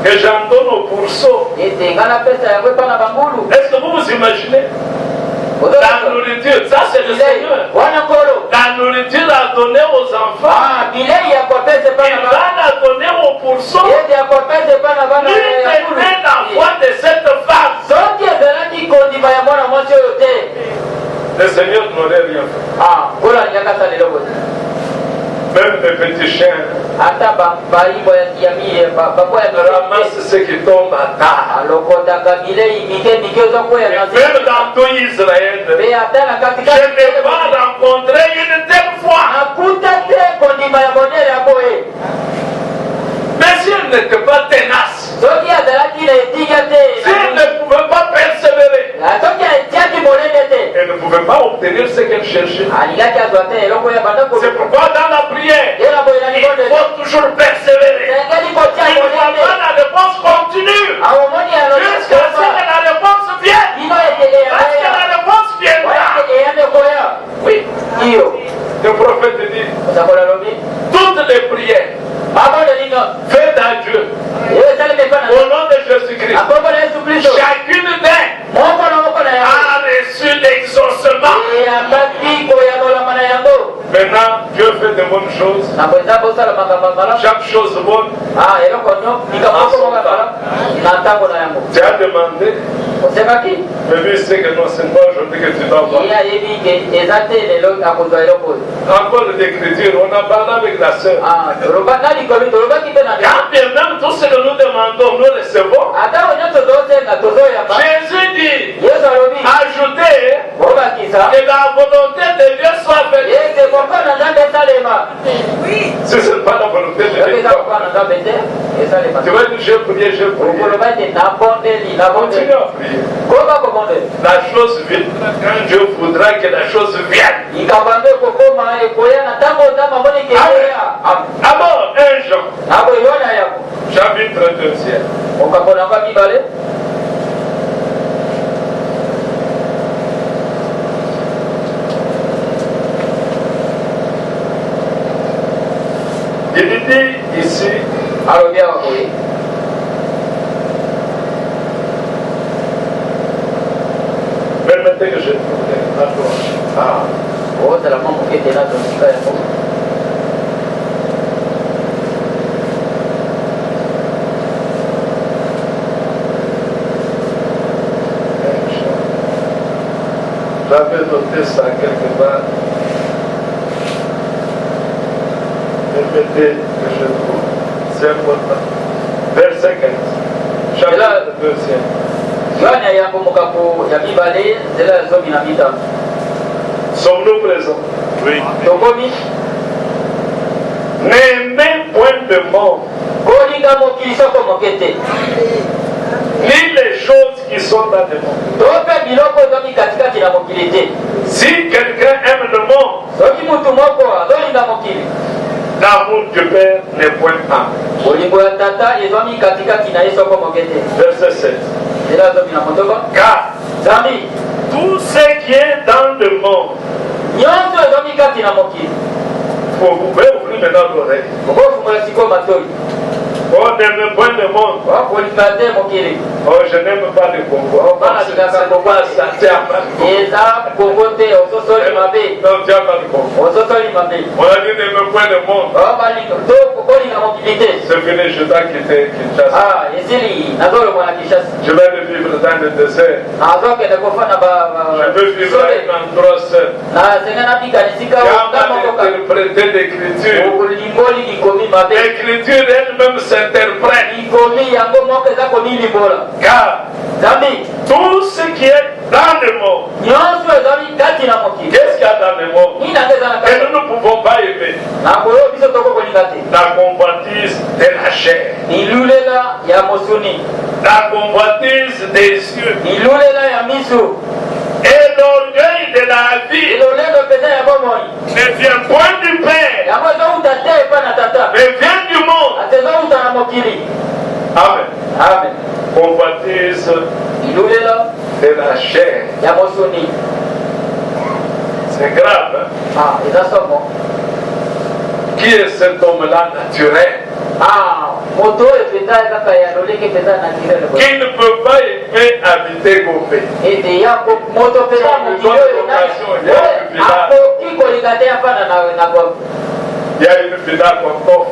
Que j'en donne aux pourceaux. Est-ce que vous vous imaginez? La nourriture, ça c'est le Seigneur. La nourriture à donner aux enfants. Il va la donner aux pourceaux. Lui tenait la foi de cette femme. Le Seigneur n'aurait rien fait. Même les petits chiens ramassent ce qui tombe à terre. Même dans tout Israël, je n'ai pas rencontré une telle foi. Mais si elle n'était pas tenace, si elle ne pouvait pas persévérer, elle ne pouvait pas obtenir ce qu'elle cherchait. C'est pourquoi dans la prière, il faut toujours persévérer. Il ne faut pas la réponse continue. Jusqu'à ce que la réponse vienne. Parce que la réponse viendra. Oui. Le prophète dit, toutes les prières faites à Dieu au nom de Jésus-Christ, chacune d'elles a reçu l'exaucement. Maintenant, Dieu fait de bonnes choses. Chaque chose bonne. Tu as demandé. Mais lui, c'est que non, c'est pas aujourd'hui que tu dois voir. Encore l'écriture, on a parlé avec la sœur. Quand bien même tout ce que nous demandons, nous recevons. Jésus dit, ajoutez que la volonté de Dieu soit faite. Si ce n'est pas la volonté de Dieu, tu vas dire, j'ai prié, j'ai prié. Continue à prier. La chose vite, quand Dieu voudra que la chose vienne. Alors, 1 Jean, chapitre 2. Il dit ici, permettez que je trouve j'avais noté ça quelque part. Permettez que je trouve. C'est important. Verset 15. Chapitre 2. Sommes-nous présents? Oui. N'aimez point le monde, ni les choses qui sont dans le monde. Si quelqu'un aime le monde, l'amour du Père n'est point un. Verset 7. Car tout ce qui est dans le monde, vous pouvez ouvrir maintenant l'oreille. Oh, n'aime point le monde. Oh, je n'aime pas le Congo. Oh, c'est pas ça. Tu as mal. Non, tu as mal le Congo. On a dit n'aime point le monde. C'est fini, je dois quitter Kinshasa. Je vais le vivre dans le désert. Je veux vivre à un endroit seul. Interpréter l'écriture. L'écriture elle-même s'interprète. Car tout ce qui est dans le monde, qu'est-ce qu'il y a dans le monde? Et nous ne pouvons pas aimer la convoitise de la chair, la convoitise des yeux, et l'orgueil de la vie ne vient point du Père, mais vient du monde. Amen. Amen. Convoitise de la chair. C'est grave. Hein? Qui est cet homme-là naturel? Qui ne peut pas aimer habiter Gombe? Il y a une villa qu'on t'offre.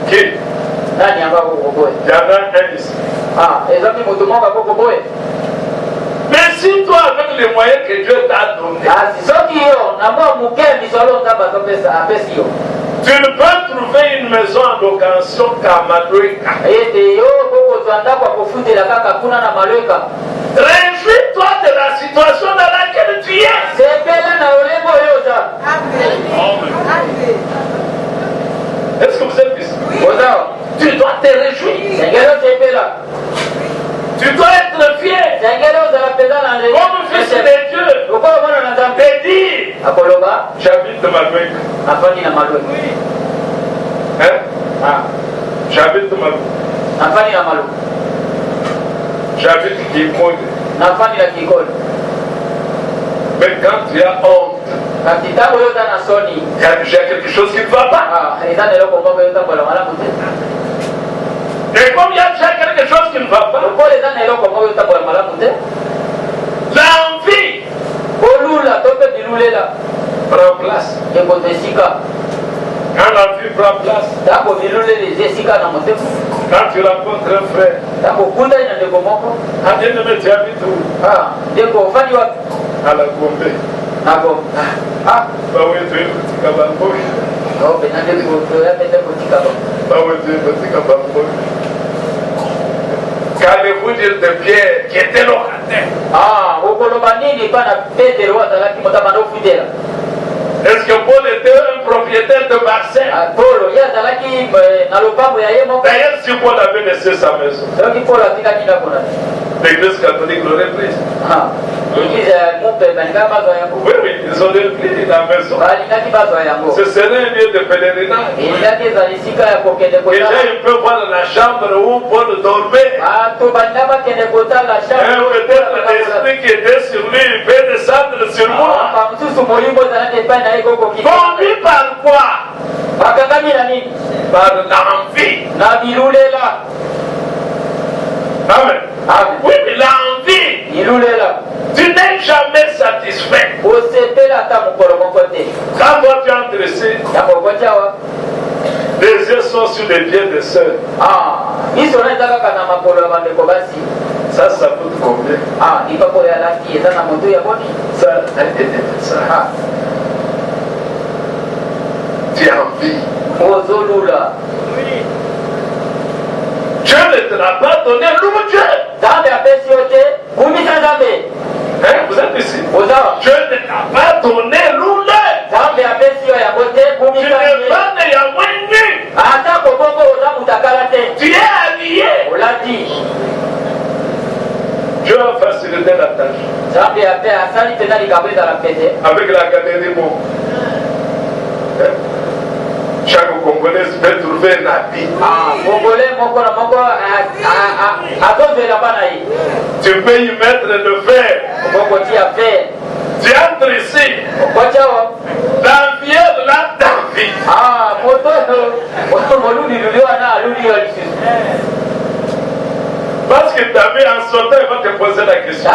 Qui? Il y en a un ici. Mais si toi, avec les moyens que Dieu t'a donnés. Tu ne peux trouver une maison en location qu'à Maloueka. Réjouis-toi de la situation dans laquelle tu es. Est-ce que vous êtes ici? Tu dois te réjouir. Tu dois être fier. Comme fils de Dieu. Et dire, j'habite Maloueka. Hein? J'habite Maloueka. J'habite Kikode. Mais quand tu as honte, il y a déjà quelque chose qui ne va pas. Et comme il y a déjà quelque chose qui ne va pas, l'envie prend place. Quand l'envie prend place, quand tu rencontres un frère, bien-aimé, tu habites où? À la Gombe. Qu'allez-vous dire de Pierre qui était locataire? Est-ce que Paul était un propriétaire de parcelle? D'ailleurs, si Paul avait laissé sa maison, l'église catholique l'aurait prise. Oui, ils ont repris la maison. Ce serait un lieu de pèlerinage. Et là, ils peuvent voir la chambre où Paul dormait. Peut-être l'esprit qui était sur lui, il peut descendre sur moi. Conduit par quoi? Par l'envie. Amen. Oui, mais l'envie. Tu n'es jamais satisfait. Quand toi tu es intéressé, les yeux sont sur les pieds des sœurs. Ça coûte combien? Ça. Tu as envie. Dieu ne te l'a pas donné, loue Dieu. Hein, vous êtes ici? Dieu ne t'a pas donné, loue-le. Tu n'es pas né à Wendy. Tu es allié. Dieu a facilité la tâche. Avec la galerie Mon. Chaque Congolais peut trouver un habit. Tu peux y mettre le fer. Tu entres ici. L'envieux de la d'envie. Parce que ta vie en sautant, il va te poser la question.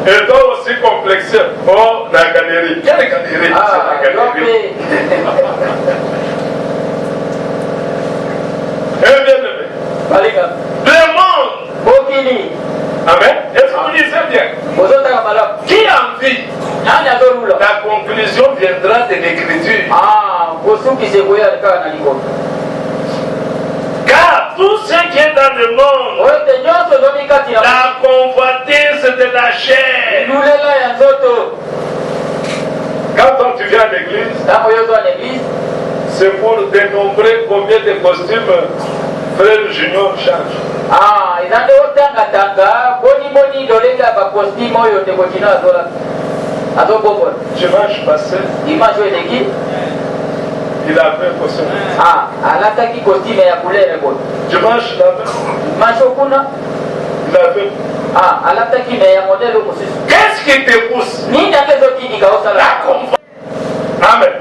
Et toi aussi complexé. Oh, la galerie. Quelle galerie? C'est la galerie. Eh bien, le monde. Amen. Est-ce que vous lisez bien? Qui en vit? La conclusion viendra de l'écriture. Car tout ce qui est dans le monde, la convoitise de la chair. Quand tu viens à l'église, c'est pour dénombrer combien de costumes Frère Junior change. Dimanche passé, il a fait un costume. Dimanche là-bas, il a fait. Qu'est-ce qui te pousse? La confiance. Amen.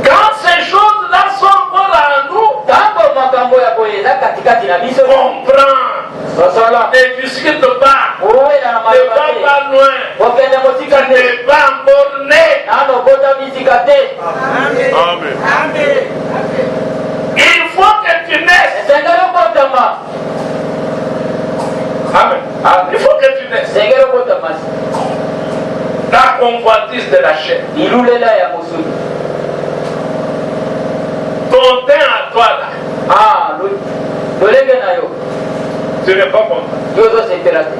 Quand ces choses-là sont encore à nous, comprends. Ne discute pas. Ne va pas loin. Tu n'es pas borné. Amen. Il faut que tu naisses. Amen. convoitise de la chair. ilulela ya mosuni. Ton teint à toi là. Ah, lolenge na yo. Tu n'es pas content. Yo zo sepela te.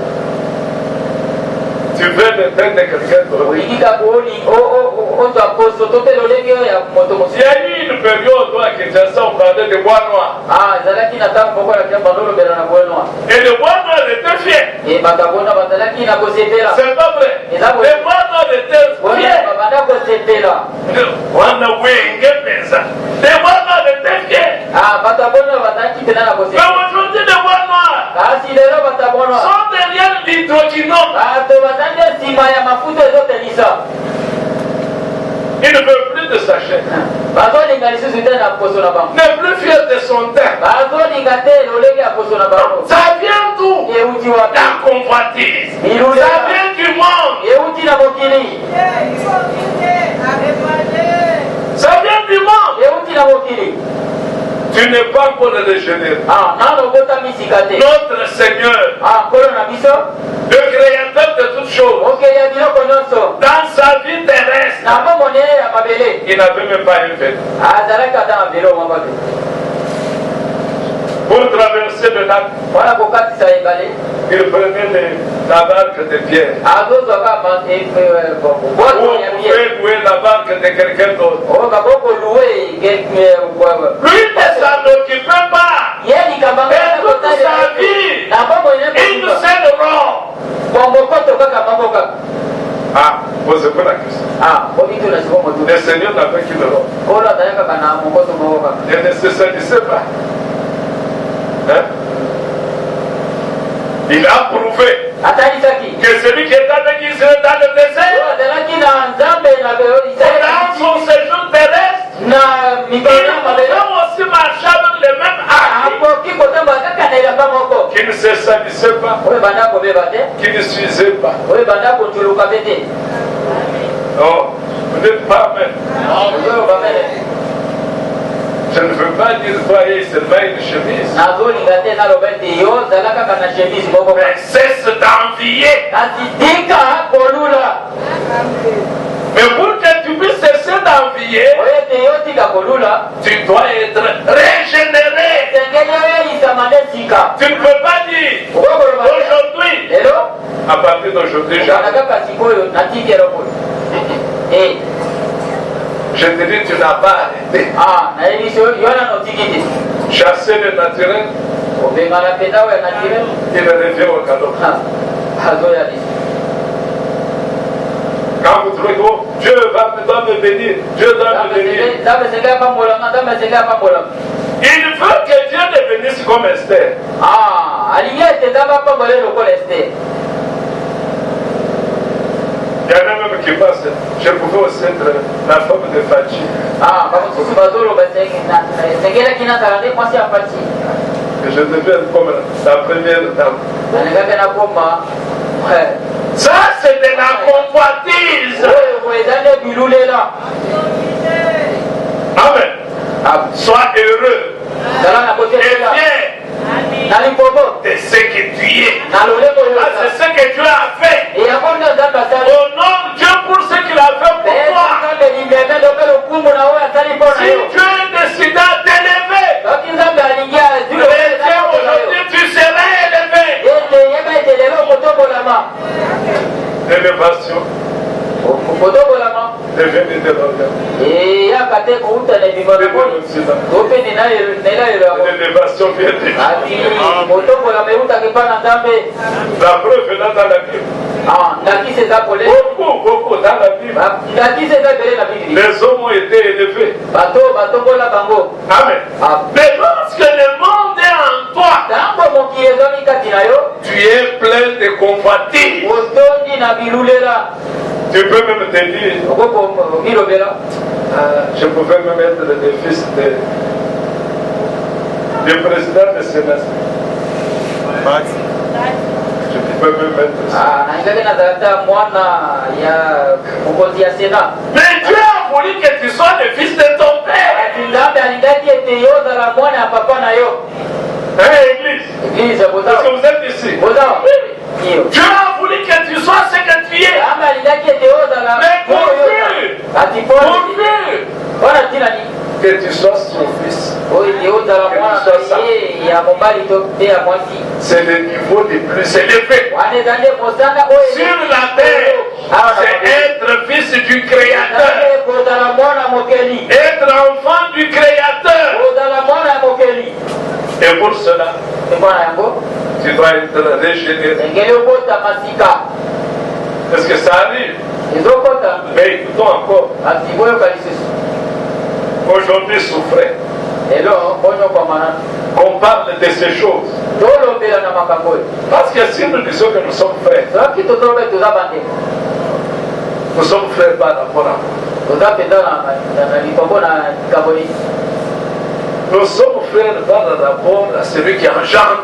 Tu veux le teint de quelqu'un d'autre. Olikika kuoni oto aposto to pe lolenge ya moto Il mosuni. y a eu une période où à Kinshasa on parlait de bois noir. Ah, zalaki na tango moko na kamba lolo bela na bono. Et le bois noir était fier. E batabona bazalaki na kosepela. C'est pas vrai. Et là, Le bois noir était fier. Babanda kosepela. On a oué pesa. Le bois noir était fier. Ah, batabona bazalaki tena na Mais kosepela. aujourd'hui les bois noirs Kasi lelo batabona. sont derrière l'hydroquinone. Bato bazali nsima ya mafuta ezotelisa. Il ne veut plus de sa chair. Bazolinga lisusu te na poso na bango. N'est plus fier de son teint. Bazolinga te lolenge ya poso na bango. Ça vient d'où? Euti wapi? La convoitise. Ilulela. Ça vient du monde. Euti na mokili. Ça vient du monde. Euti na mokili. Tu n'es pas encore régénéré. Ah, nano kota misika te. Notre Seigneur, Ah, kolo na biso. le créateur de toutes choses, Okay, ya biloko nyonso. dans sa vie terrestre, Na bombo ne ya mabele. il n'avait même pas une fête. Azalaki ata na bilo moko te. Pour traverser le lac, Wana kokatisa ebale. il prenait la barque de pierre. Azozwaka Ou boto on ya biye. pouvait louer la barque de quelqu'un d'autre. Oh, kaboko loué. Lui ne s'en occupait pas. Ye likambanga Et toute sa vie, na bombo ne une seule rond. bombo koto kaka mambo kaka. Ah, posez-vous la question. Ah, bobitu na siko motu. Le Seigneur n'avait qu'une rond. Kolo ataya kaka na mokoto moko kaka. Il ne se salissait pas. Hein? Il a prouvé Atalisaki. que celui qui est avec Israël dans le désert, Azalaki na nzambe na dans son séjour terrestre, na il mikolo ya mabele. pouvait aussi marcher avec les mêmes actes, Akoki kotamba kaka na elamba moko. qui ne se salissait pas, Oyo banda kobeba te. qui ne s'usait pas. Oyo banda kontuluka pe te. Non, vous n'êtes pas amen. Oyo bamele. Je ne veux pas dire toi et seulement une chemise. Nazolinga te naloba ete yo zala kaka na chemise moko. Mais cesse d'envier. Kasi tika kolula. Mais pour que tu puisses cesser d'envier, Oyo ete yo tika kolula. tu dois être régénéré. Sengeli oyo isama nde tika. Tu ne peux pas dire aujourd'hui, Lelo à partir d'aujourd'hui, kana kaka sikoyo natiki eloko. Eh, je te dis, tu n'as pas arrêté. ah, nayebi so yo nano tiki te. Chasser le naturel, Obengana peta oyo naturel. il revient au cadeau. Azoya liso. Quand vous trouvez que Dieu doit me bénir, Dieu doit me bénir. Nzambe senga pambolanga, nzambe senga pambolanga. Il veut que Dieu te bénisse comme Esther. Ah, alingi ete nzambe apambole lokola Esther. Il y en a même qui pensent, je pouvais aussi être la femme de Fachi. Ah, bamosusu bazoloba sengelaki nazala nde mwasi ya pati. Que je devais être comme la première dame. Nalingaki nakoma Ça, c'est de la convoitise. oyo eza nde bilulela. Amen. Sois heureux zala na et kotelela fier na lipopo de ce que tu es. na lolemo oyo Ah, c'est ce que Dieu a fait. eyango nde nzambe asali. Honore Dieu pour ce qu'il a fait pour toi. nzambe limeme lope lokumu na oyo asali mpo na Si yo. Dieu décide à t'élever, soki nzambe alingi azwi mais Dieu, aujourd'hui, tu seras élevé. ete yeba ete lelo kotobolama Élévation kotobolama devient de l'organe. eyaka te kouta na ebima na moi topene nelayelo yango L'élévation vient de Dieu. ati kotobolama eutaka epa na nzambe. La preuve est là dans la Bible. ndakisi eza polele Beaucoup dans la Bible. ndakisi eza ebele na bibili. Les hommes ont été élevés. bato batombola bango. Amen. Mais lorsque le monde est en toi, ntango mokili ezwami kati na yo tu es plein de convoitise. otondi na bilulela. Tu peux même te dire, okobilobela je pouvais même être le fils du président de Sénat. Je peux même être ça. nalingaki nazalata mwana ya mokonzi ya sena. Mais Dieu a voulu que tu sois le fils de ton père. ati nzambe alingaki ete yo ozala mwana ya papa na yo. Hein, Église? Église, Est-ce que vous êtes ici? boza Dieu a voulu que tu sois ce que tu es. nzambe alingaki ete yo ozala que tu sois son fils. C'est le niveau le plus élevé. Sur la terre, c'est être fils du Créateur. Être enfant du Créateur. Et pour cela, tu dois être régénéré. Est-ce que ça arrive? Mais écoutons encore. Aujourd'hui, souffrez. Qu'on parle de ces choses. Parce que si nous disons que nous sommes frères, nous sommes frères par rapport à vous. Nous sommes frères par rapport à celui qui engendre.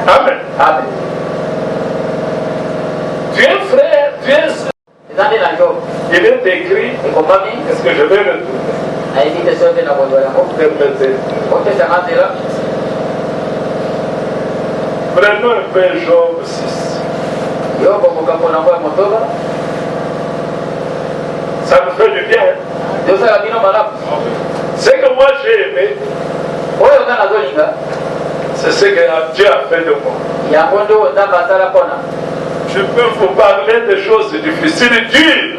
Amen. Amen. Tu es frère, tu es. Il est écrit. Est-ce que je vais le répéter? Prenons un peu Job 6. Ça me fait du bien. Ce que moi j'ai aimé, c'est ce que Dieu a fait de moi. Je peux vous parler des choses difficiles, dures.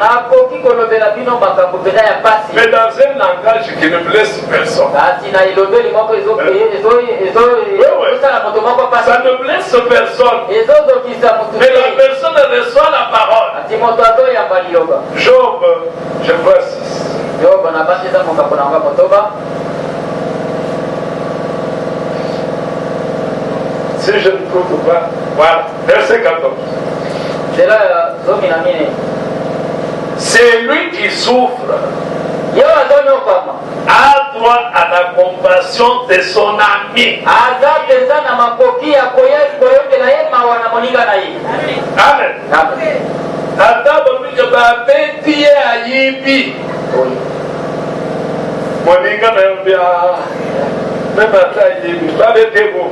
Mais dans un langage qui ne blesse personne. Ça ne blesse personne. Mais la personne reçoit la parole. Job, je vois 6. Si je ne trouve pas, voilà, verset 14. C'est lui qui souffre a droit à la compassion de son ami. Amen. Ata bamika babeti ayibi. Moninga na mbia. Même ata ayibi. Babeti vous.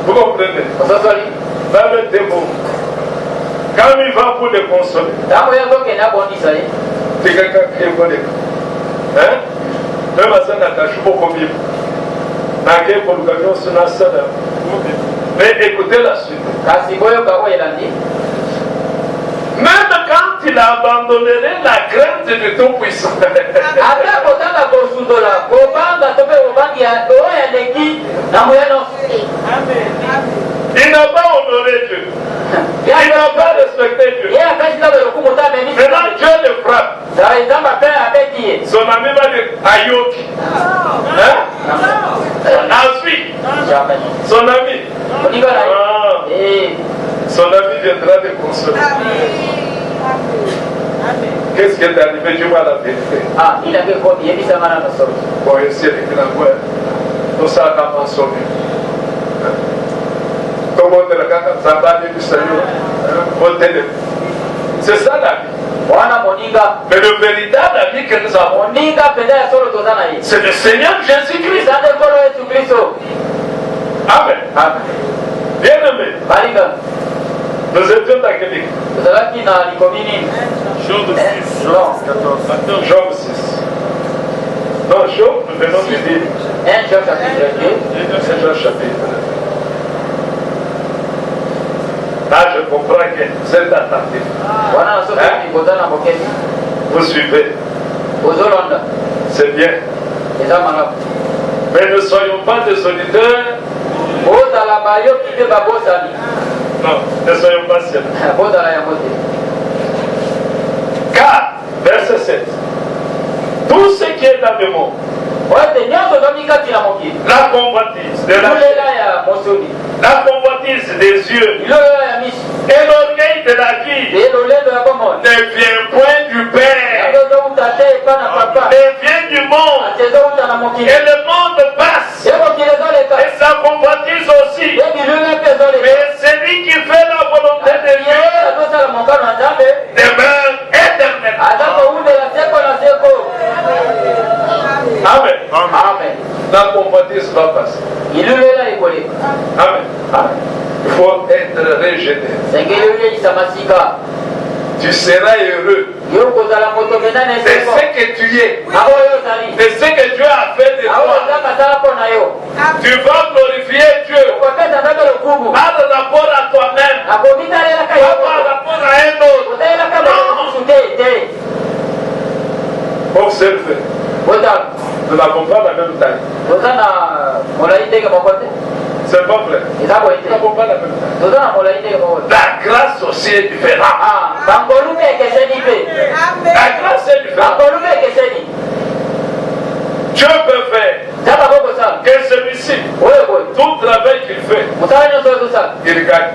Vous comprenez? Babeti vous. Quand il va pour le consoler, c'est quelqu'un qui est bon. Même à ça, n'a pas beaucoup vivre. Mais écoutez la suite. Même quand il abandonnerait la crainte de tout puissant. Il n'a pas honoré Dieu. Il n'a pas respecté Dieu. Maintenant Dieu le frappe. Son ami va dire Ayoki. Ensuite, son ami. Son ami viendra te consoler. Qu'est-ce qui est arrivé? Dieu m'a la vérité. Bon, ici, il a quoi? Tout ça a consommé. C'est ça la vie. Mais le véritable ami que nous avons, c'est le Seigneur Jésus-Christ. Amen. Bien aimé. Nous étions dans quel église? Job 6. Job 6. Non, Job, nous venons de dire. 1 Job chapitre 2. 1 Job chapitre 2. Là, je comprends que vous êtes attentifs. Vous suivez. C'est bien. Mais ne soyons pas des auditeurs. Non, ne soyons pas seuls. Car, verset 7. Tout ce qui est dans le monde, la convoitise de la chair, la convoitise des yeux et l'orgueil de la vie ne vient point du Père, ne vient du monde, et le monde passe, et sa convoitise aussi, mais celui qui fait la volonté de Dieu demeure éternellement. Amen. Amen. La convoitise va passer. Amen. Il faut être régénéré. tu seras heureux de ce que tu es, de ce que Dieu a fait de toi. Tu vas glorifier Dieu par rapport à toi-même, pas par rapport à un autre. Non. Observez. Nous n'avons pas la même taille. C'est pas vrai. Nous n'avons pas la même taille. La grâce aussi est différente. La grâce est différente. Dieu peut faire que celui-ci, tout le travail qu'il fait, il gagne.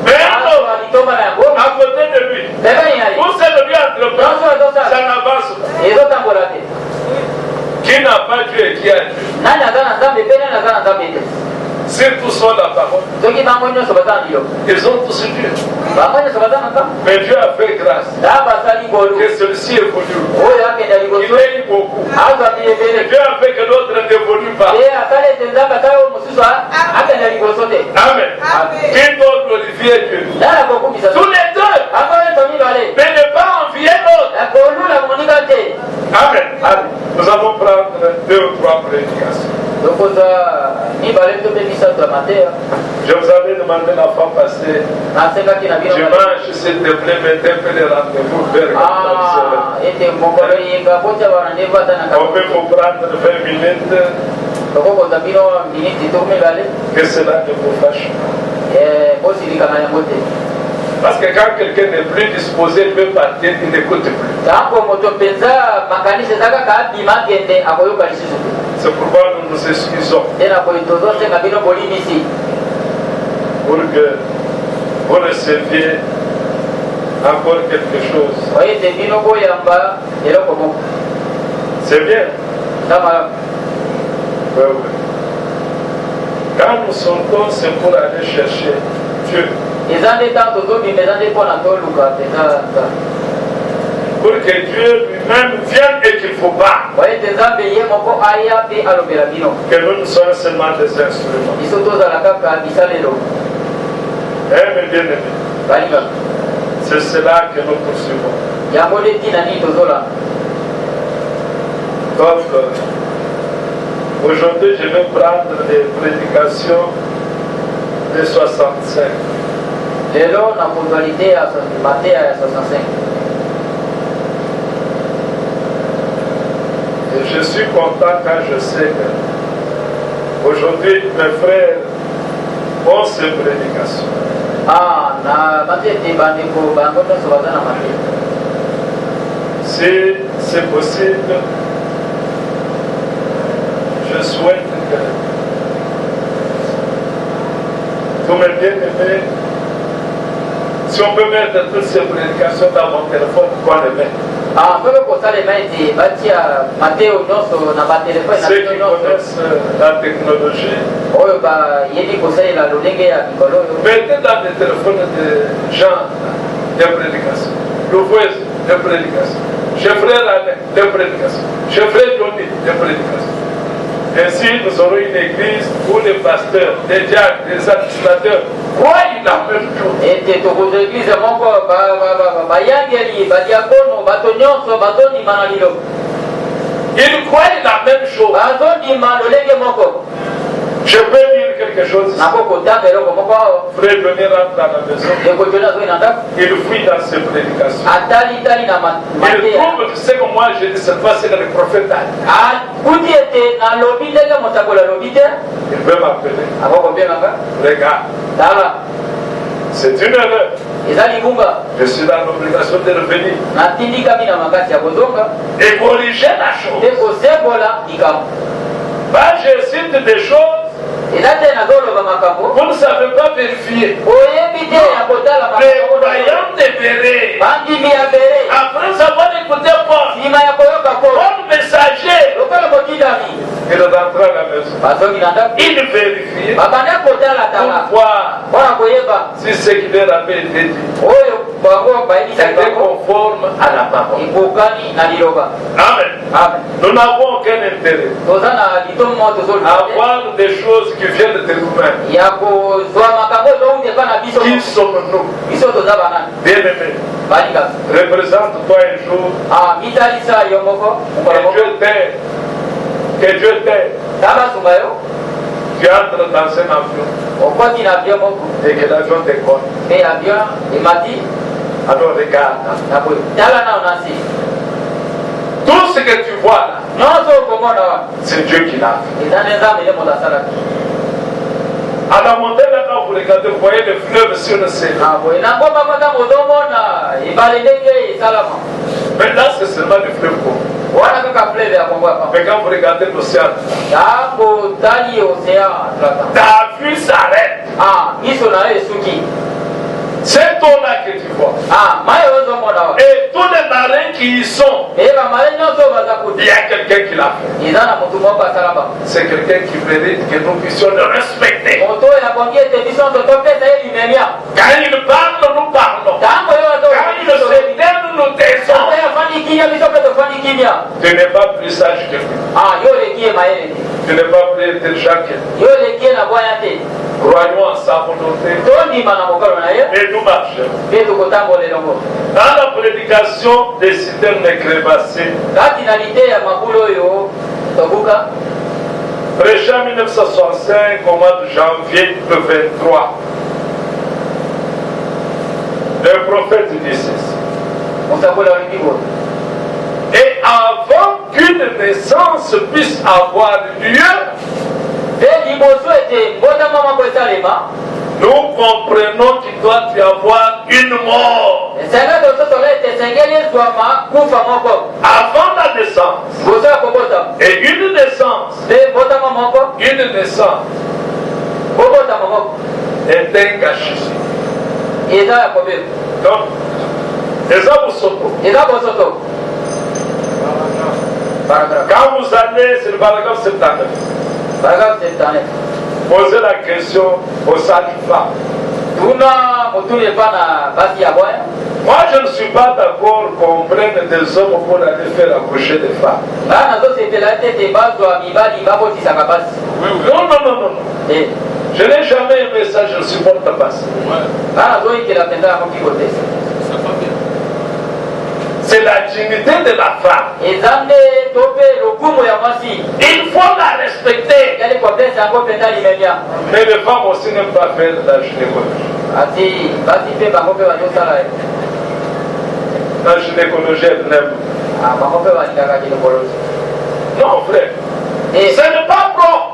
Mais à côté de lui, où c'est de lui entreprendre, ça n'avance pas. Qui n'a pas Dieu et qui a Dieu? Si tous sont la parole, ils ont tous Dieu. Mais Dieu a fait grâce que celui-ci évolue. Il est beaucoup. Dieu a fait que l'autre n'évolue pas. Amen. Qui doit glorifier Dieu? Tous les deux. Mais ne pas envier l'autre. Amen. Nous allons prendre 2 ou 3 prédications. Je vous avais demandé la fois passée, dimanche, s'il te plaît, mettez un peu les rendez-vous vers on peut vous prendre 20 minutes. Que cela ne vous fâche pas. Parce que quand quelqu'un n'est plus disposé, il peut partir, il n'écoute plus. C'est pourquoi nous nous excusons. Pour que vous receviez encore quelque chose. C'est bien. Oui. Quand nous sortons, c'est pour aller chercher Dieu. Pour que Dieu lui-même vienne et qu'il ne faut pas que nous soyons seulement des instruments. Mais bien aimé, c'est cela que nous poursuivons. Donc, aujourd'hui, je vais prendre les prédications de 65. Et je suis content quand je sais que aujourd'hui mes frères ont ces prédications. Si c'est possible, je souhaite que tous mes bien-aimés, si on peut mettre toutes ces prédications dans mon téléphone, qu'on les met. Ceux qui connaissent la technologie, mettez dans les téléphones des gens des prédications. Louvoise, des prédications. Chez frère Alain, des prédications. Chez frère Johnny, des prédications. Ainsi, nous aurons une église où les pasteurs, les diacres, les administrateurs croient la même chose. Ils croient la même chose. Je peux dire quelque chose. Frère Denis rentre dans la maison. Il fuit dans ses prédications. Il trouve, tu sais que moi je dis cette fois c'est le prophète. Il veut m'appeler. Regarde. C'est une erreur. Je suis dans l'obligation de revenir et corriger la chose. Bah, je cite des choses. Vous ne savez pas vérifier. Les croyants devraient, après avoir écouté Paul messager, il rentre à la maison. Il vérifie pour voir si ce qui leur avait été dit était conforme à la parole. Amen. Nous n'avons aucun intérêt à voir des choses qui viennent de nous-mêmes. Qui sommes-nous? Bien aimés. Représente-toi un jour. Que Dieu t'aide. Tu entres dans un avion. Et que l'avion décolle. Alors regarde. Tout ce que tu vois là, c'est Dieu qui l'a fait. À la montagne, là, quand vous regardez, vous voyez le fleuve sur le ciel. Maintenant, c'est seulement le fleuve. Mais quand vous regardez l'océan, ta vue s'arrête. C'est ton là que tu vois. Et tous les marins qui y sont, il y a quelqu'un qui l'a fait. C'est quelqu'un qui mérite que nous puissions le respecter. Quand il parle, nous parlons. Quand il se taise, nous taisons. Tu n'es pas plus sage que lui. Tu n'es pas plus intelligent que lui. Croyons en sa volonté. Et nous marchons. Dans la prédication des citernes crévassées, prêché en 1965 au mois de janvier le 23, le prophète dit ceci. Et avant qu'une naissance puisse avoir lieu, nous comprenons qu'il doit y avoir une mort avant la naissance. Et une naissance est un gâchis. Donc, quand vous allez, c'est le paragraphe 79. Posez la question aux sages-femmes. Moi, je ne suis pas d'accord qu'on prenne des hommes pour aller faire accoucher des femmes. Non. Je n'ai jamais aimé ça, je ne supporte pas ça. C'est la dignité de la femme. Il faut la respecter. Mais les femmes aussi n'aiment pas faire la gynécologie. La gynécologie, elle n'aime. Non, frère. Ce n'est pas propre.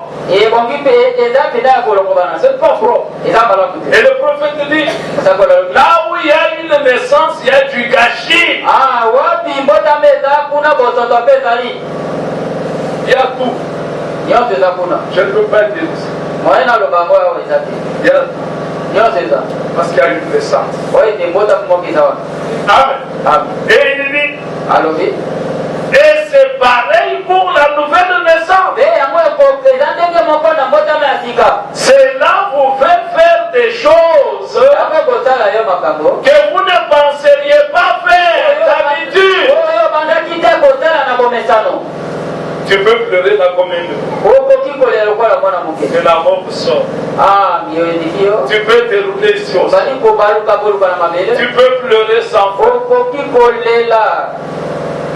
C'est pas propre. Et le prophète dit, là où il y a une naissance, il y a du gâchis. Il y a tout. Je ne peux pas dire ça. Il y a tout. Parce qu'il y a une naissance. Amen. Et il dit, et c'est pareil pour la nouvelle naissance. C'est là où vous faites faire des choses que vous ne penseriez pas faire d'habitude. Tu peux pleurer la commune. Et la mort sort. Tu peux te rouler ici aussi. Tu peux pleurer sans foi.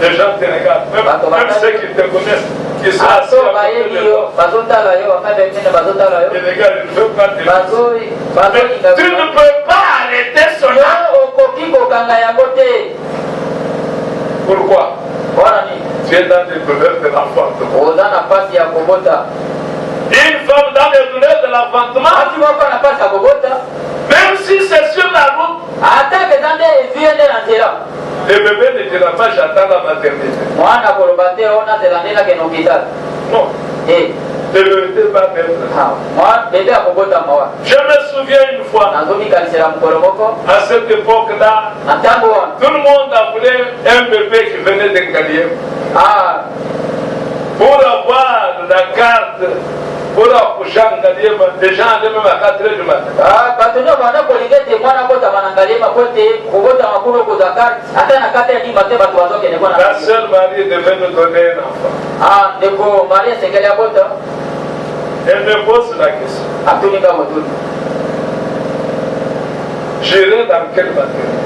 Les gens te regardent, même ceux qui te connaissent, qui sont assis à côté de toi. Et les gars, ils ne veulent pas te dire. Tu ne peux pas arrêter son âme. Pourquoi? Tu es dans les douleurs de l'enfantement. Une femme dans les douleurs de l'enfantement, même si c'est sur la route, le bébé ne dira pas j'attends la maternité. Non. Le bébé va naître. Je me souviens une fois, à cette époque-là, tout le monde a voulu un bébé qui venait de Galiem. Pour avoir la carte, pour accoucher en Galiem, les gens allaient même à 4 h du matin. La seule Marie devait nous donner un enfant. Elle me pose la question. J'irai dans quelle maternité?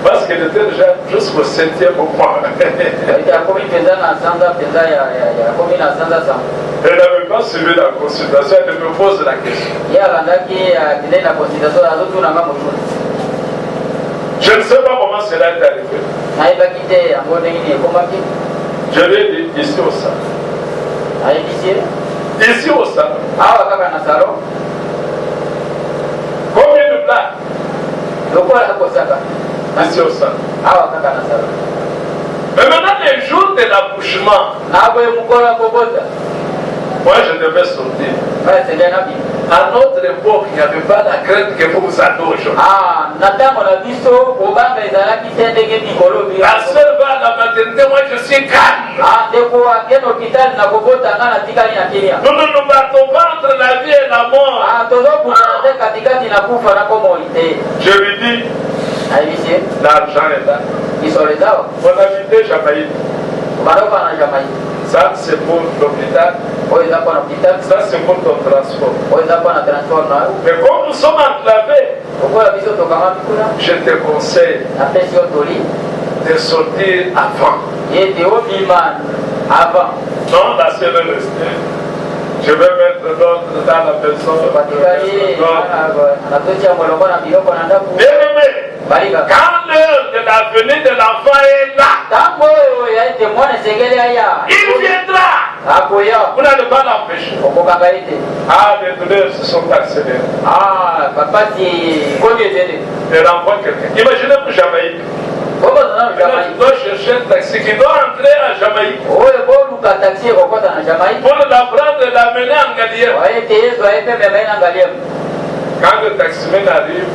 Parce qu'elle était déjà jusqu'au 7e mois. Elle n'avait pas suivi la consultation, elle me pose la question. Je ne sais pas comment cela est arrivé. Je lui ai dit ici au salon. Ici au salon. Combien de plats? Ici au salon. Mais maintenant, les jours de l'accouchement, moi je devais sortir. À notre époque, il n'y avait pas la crainte que vous avez aujourd'hui. La seule va à la maternité, moi je suis calme. Nous ne nous battons pas entre la vie et la mort. Je lui dis, l'argent est là. On habitait Jamaïque. Ça c'est pour l'hôpital. Ça c'est pour ton transport. Mais comme nous sommes enclavés, je te conseille de sortir avant. Non, la seule restée. Je vais mettre l'ordre dans la maison. Bien-aimé, quand l'heure de la venue de l'enfant est là, il viendra. Vous n'allez pas l'empêcher. Ah, les douleurs se sont accélérées. Elle renvoie quelqu'un. Imaginez pour Jamaïque. Tu dois chercher un taxi qui doit entrer à Jamaïque. Pour la prendre et l'amener en Galième. Quand le taximan arrive,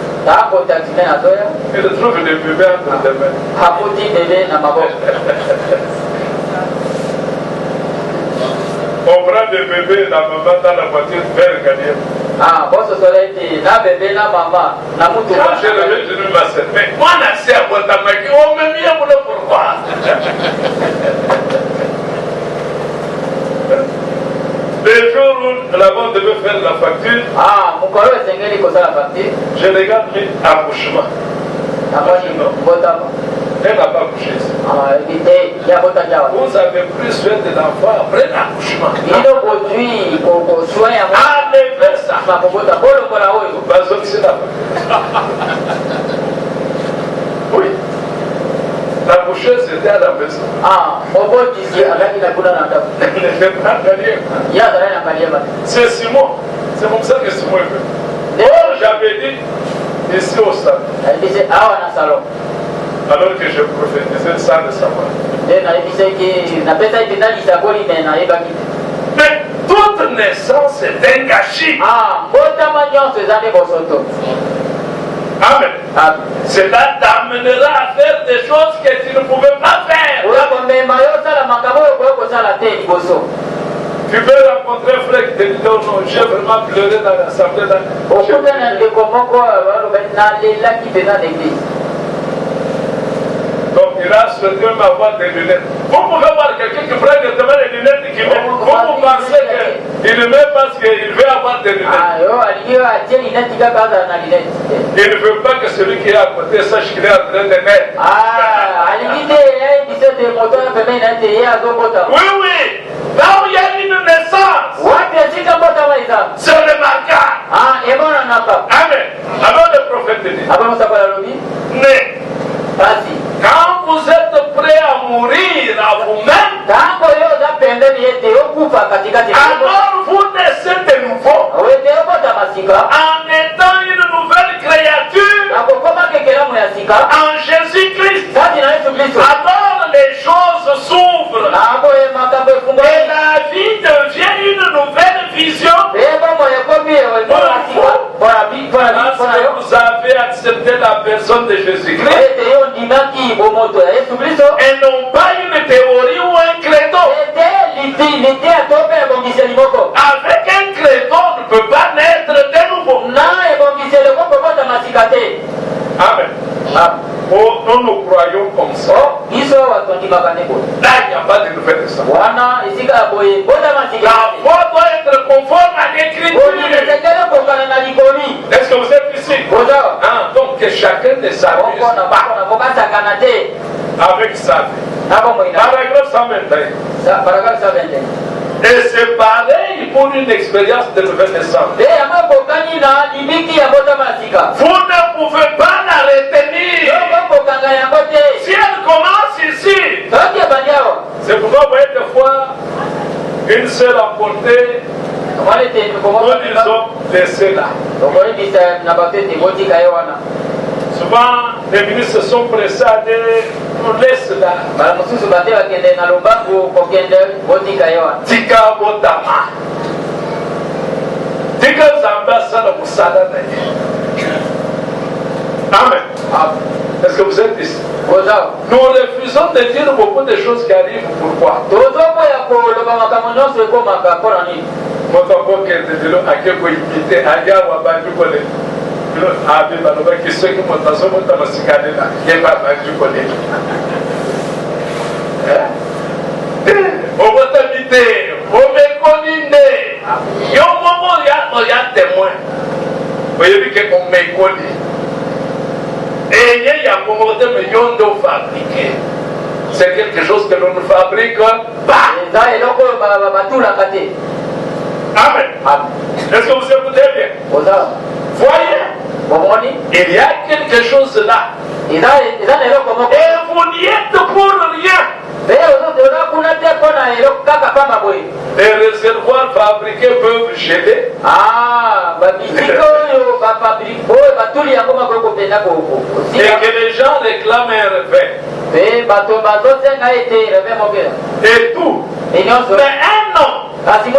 il trouve des bébés entre les mains. On prend des bébés et la maman dans la voiture vers Galième. Quand je reviens, je dis ma sœur, mais moi, je sais à votre amie, on me met à vous pourquoi. Les jours où là-bas devait faire la facture, je regarde l'accouchement. Elle n'a pas couché. Vous avez pris soin de l'enfant après l'accouchement. Enlevez ça. Oui. La coucheuse était à la maison. C'est Simon. C'est comme ça que Simon est venu. Or, j'avais dit ici au salon. Alors que je prophétisais sans le savoir. Mais toute naissance est un gâchis. Amen. Cela t'amènera à faire des choses que tu ne pouvais pas faire. Tu peux rencontrer un frère qui te dit non, j'ai vraiment pleuré dans l'assemblée. Donc il a souhaité même avoir des lunettes. Vous pouvez voir quelqu'un qui prend directement les lunettes et qui met. Vous pensez qu'il le met parce qu'il veut avoir des lunettes. Il ne veut pas que celui qui est à côté sache qu'il est en train de naître. Oui, oui. Là où il y a une naissance, c'est remarquable. Amen. Alors le prophète dit, mais quand vous êtes prêt à mourir à vous-même, alors vous naissez de nouveau en étant une nouvelle créature en Jésus-Christ. Alors les choses s'ouvrent et la vie devient une nouvelle vision. Parce que vous avez accepté la personne de Jésus-Christ et non pas une théorie ou un credo. Avec un credo, on ne peut pas naître de nouveau. Amen. Oh, nous croyons comme ça. Là, il n'y a pas de nouvelle de ça. La foi doit être conforme à l'écriture. Est-ce que vous êtes ici? que chacun ne s'abuse pas avec sa vie. Paragraphe 121. Paragraphe 121. Et c'est pareil pour une expérience de nouvelle naissance. Vous ne pouvez pas la retenir. Si elle commence ici, c'est pourquoi vous voyez des fois une seule emportée, nous disons laissez là. Souvent, les ministres sont pressés à dire on laisse là. Tika botama. Tika zamba sana musala na ye. Amen. Est-ce que vous êtes ici? Nous refusons de dire beaucoup de choses qui arrivent. Pourquoi? C'est quelque chose que l'on ne fabrique pas. Amen. Est-ce que vous écoutez bien? Voyez, il y a quelque chose là. Et vous n'y êtes pour rien. Les réservoirs fabriqués peuvent geler. Et que les gens réclament un réveil. Et tout. Mais un homme qui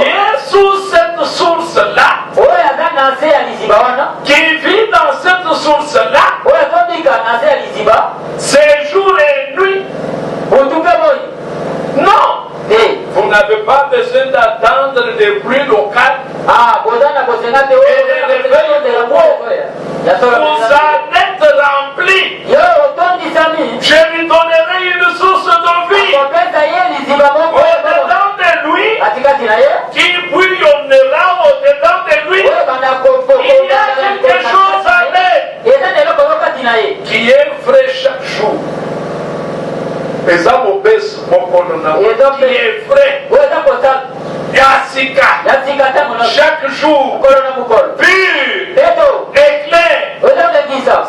est sous cette source-là, qui vit dans cette source-là, c'est jour et nuit. Non, vous n'avez pas besoin d'attendre des bruits locaux et des réveils de vous. Vous êtes remplis. Je lui donnerai une source de vie au-dedans de lui, qui bouillonnera au-dedans de lui. Il y a quelque chose à l'aide qui est frais chaque jour. Les hommes obèses, qui est frais. Yassika. Chaque jour. Pur. Éclair.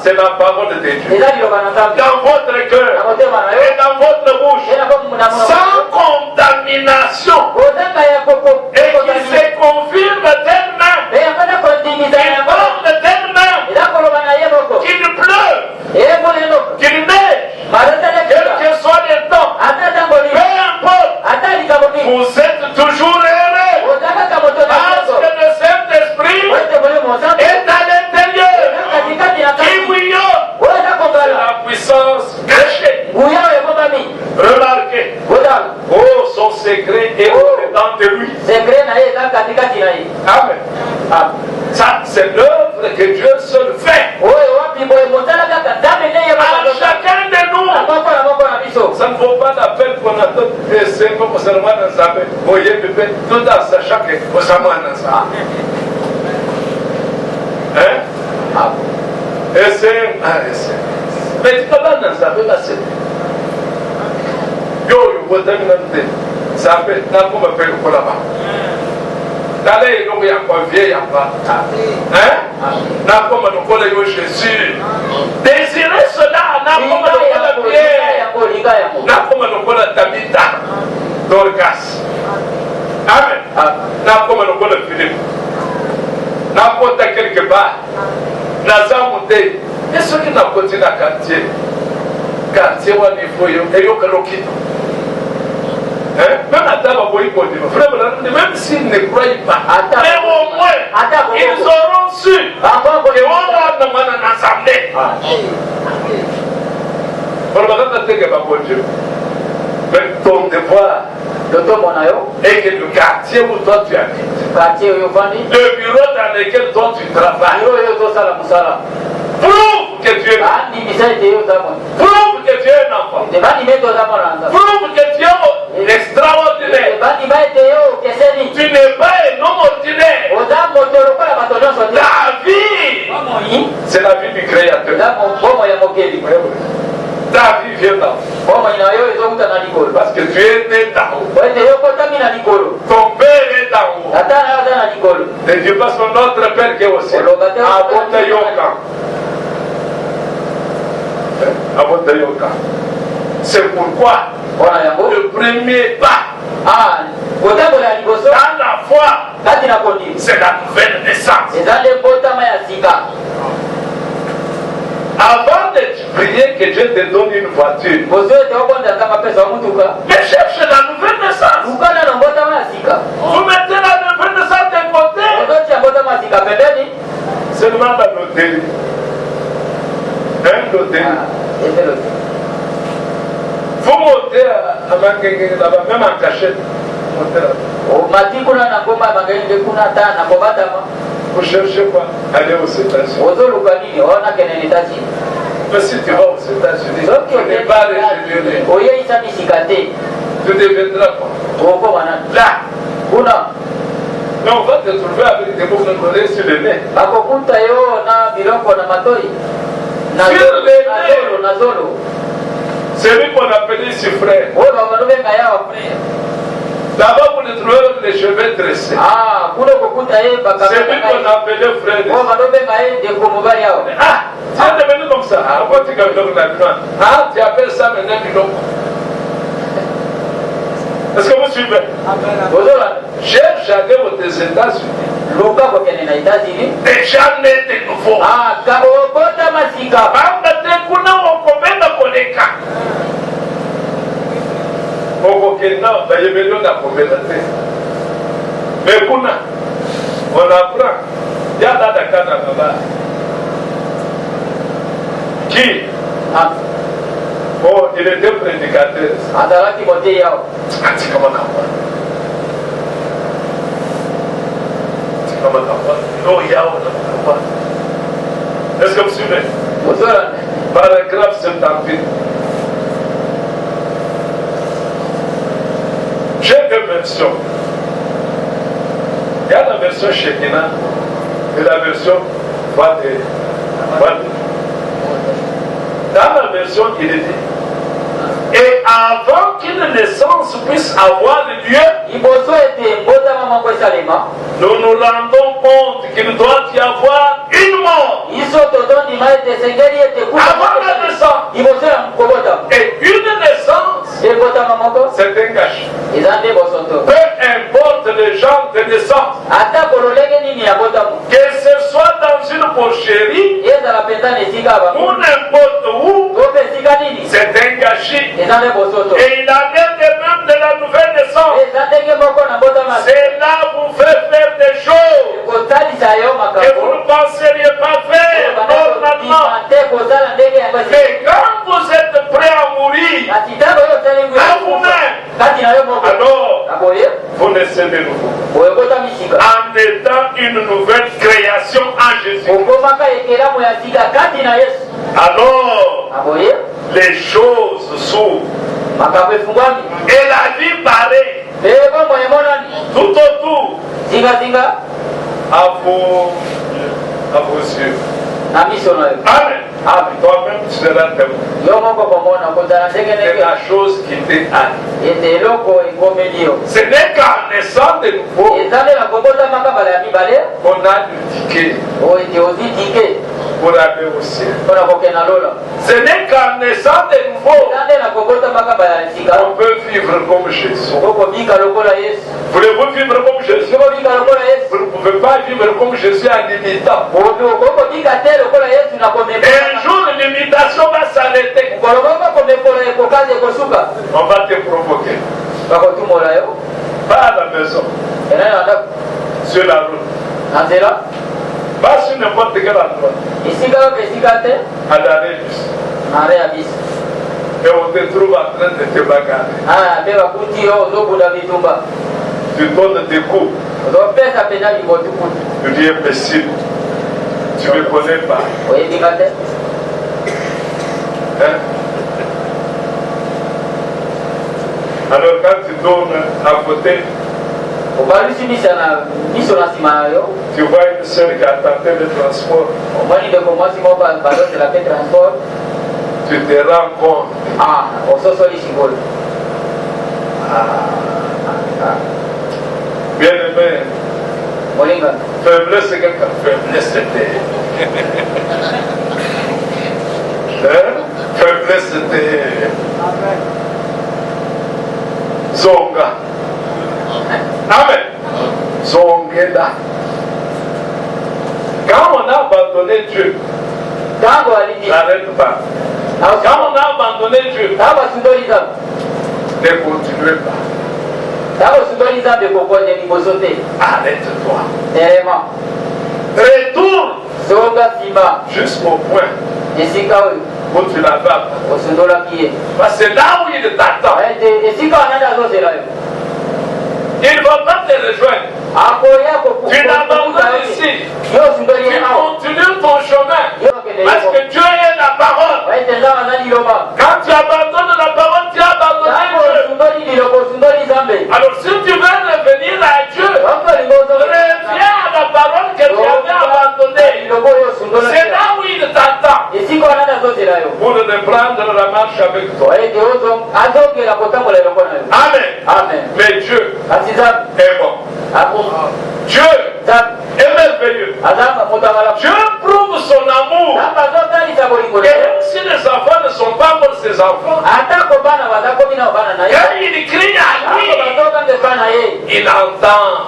C'est la parole de Dieu. Dans votre cœur. Et dans votre bouche. Sans contamination. Et qui se confirme d'elle-même. Qui parle d'elle-même. Qui pleure. Qui neige. Quel que soit le temps. Peu importe. Vous êtes toujours heureux. Parce que le Saint-Esprit est à l'intérieur. Qui bouillonne. C'est la puissance cachée. Remarquez. Oh, son secret est au-dedans de lui. Amen. Ça, c'est l'œuvre que Dieu seul fait. À chacun de nous. Ça ne vaut pas la peine qu'on attende des seulement pour seulement dans sa main. Voyez, bébé, tout en sachant que vous savez dans sa main. Hein? Et c'est. Mais tu peux pas dans sa main, c'est. Yo, vous êtes dans sa main, n'a pas me faire le là-bas. D'aller, il y a quoi vieille à part. Hein? N'a pas me le Jésus. Désirez cela, n'a pas me le Pierre. N'a pas me le Tabitha. Dorcas. Amen. N'a pas me le Philippe. N'a pas quelque part. N'a pas monté. Et ceux qui n'ont pas continué à quartier. Quartier, où il faut y avoir. Même à table, même s'ils ne croient pas, mais au moins, ils auront su et on va demander en assemblée. Mais ton devoir est que le quartier où toi tu habites, le bureau dans lequel toi tu travailles, prouve que tu es là. Prouve que tu es un enfant. Prouve que tu es extraordinaire. Tu n'es pas un homme ordinaire. Ta vie C'est la vie du Créateur. Ta vie vient d'en haut. Parce que tu es né d'en haut. Ton père est d'en haut. Et Dieu passe notre Père qui est au ciel. C'est pourquoi le premier pas dans la foi, c'est la nouvelle naissance. Avant de prier que Dieu te donne une voiture, mais cherche la nouvelle naissance. Vous mettez la nouvelle naissance de côté. Seulement la loterie. Loterie. Vous montez à Mangenge là-bas, même en cachette. Vous cherchez quoi? Aller aux États-Unis. Mais si tu vas aux États-Unis, tu n'es pas régénéré. Tu deviendras quoi? Là. Mais on va te trouver avec des mots de sur le nez. Sur le nez. C'est lui qu'on appelle ici frère. D'abord, vous le trouvez avec les cheveux dressés. C'est lui qu'on appelait frère. Tu es devenu comme ça. Tu appelles ça maintenant biloko. Est-ce que vous suivez? Cherche à aller aux États-Unis. Déjà né de nouveau. Mais on apprend. Il y a Dakar là-bas. Qui? Oh, il était prédicateur. Est-ce que vous suivez? Paragraphe 78. J'ai deux versions. Il y a la version Shekinah et la version Wadi. Dans la version, il est dit, et avant qu'une naissance puisse avoir lieu, nous nous rendons compte qu'il doit y avoir une mort avant la naissance. Et une naissance, c'est un gâchis. Peu importe le genre de naissance, que ce soit dans une porcherie ou n'importe où, c'est un gâchis. Et il en est de même de la nouvelle naissance. Cela vous fait faire des choses que vous ne penseriez pas faire normalement. Mais quand vous êtes prêt à mourir à vous-même, alors vous naissez de nouveau en étant une nouvelle création en Jésus. Alors les choses s'ouvrent et la vie paraît tout autour à vos yeux. Amen. Toi-même tu seras témoin de la chose qui t'est arrivée. Ce n'est qu'en naissant de nouveau qu'on a du ticket pour aller au ciel. Ce n'est qu'en naissant de nouveau qu'on peut vivre comme Jésus. Voulez-vous vivre comme Jésus? Vous ne pouvez pas vivre comme Jésus en imitant. Un jour l'imitation va s'arrêter. On va te provoquer. Pas à la maison. Sur la route. Pas sur n'importe quel endroit. À l'arrêt bus. Et on te trouve en train de te bagarrer. Tu donnes des coups. Tu dis imbécile. Tu ne me connais pas. Hein? Alors quand tu donnes à côté, tu Tu vois une soeur qui attendait le transport. Tu te rends compte. Bien aimé. Faiblesse, c'est quelqu'un. Faiblesse, c'était. Faiblesse, c'était. Zonga. Amen. Zongeda. Quand on a abandonné Dieu, n'arrête pas. Quand on a abandonné Dieu, ne continuez pas. Arrête-toi. Retourne jusqu'au point où tu l'avais. Parce que c'est là où il t'attend. Il ne va pas te rejoindre. Tu l'abandonnes ici. Tu continues ton chemin. Parce que Dieu est la parole. Quand tu abandonnes la parole, tu as abandonné Dieu. Alors si tu veux revenir à Dieu, reviens à la parole que tu avais abandonnée. C'est là où il t'attend. Pour reprendre la marche avec toi. Amen. Mais Dieu est bon. Dieu est merveilleux. Dieu prouve son amour. Et même si les enfants ne sont pas comme ses enfants, quand il crie à lui, il entend.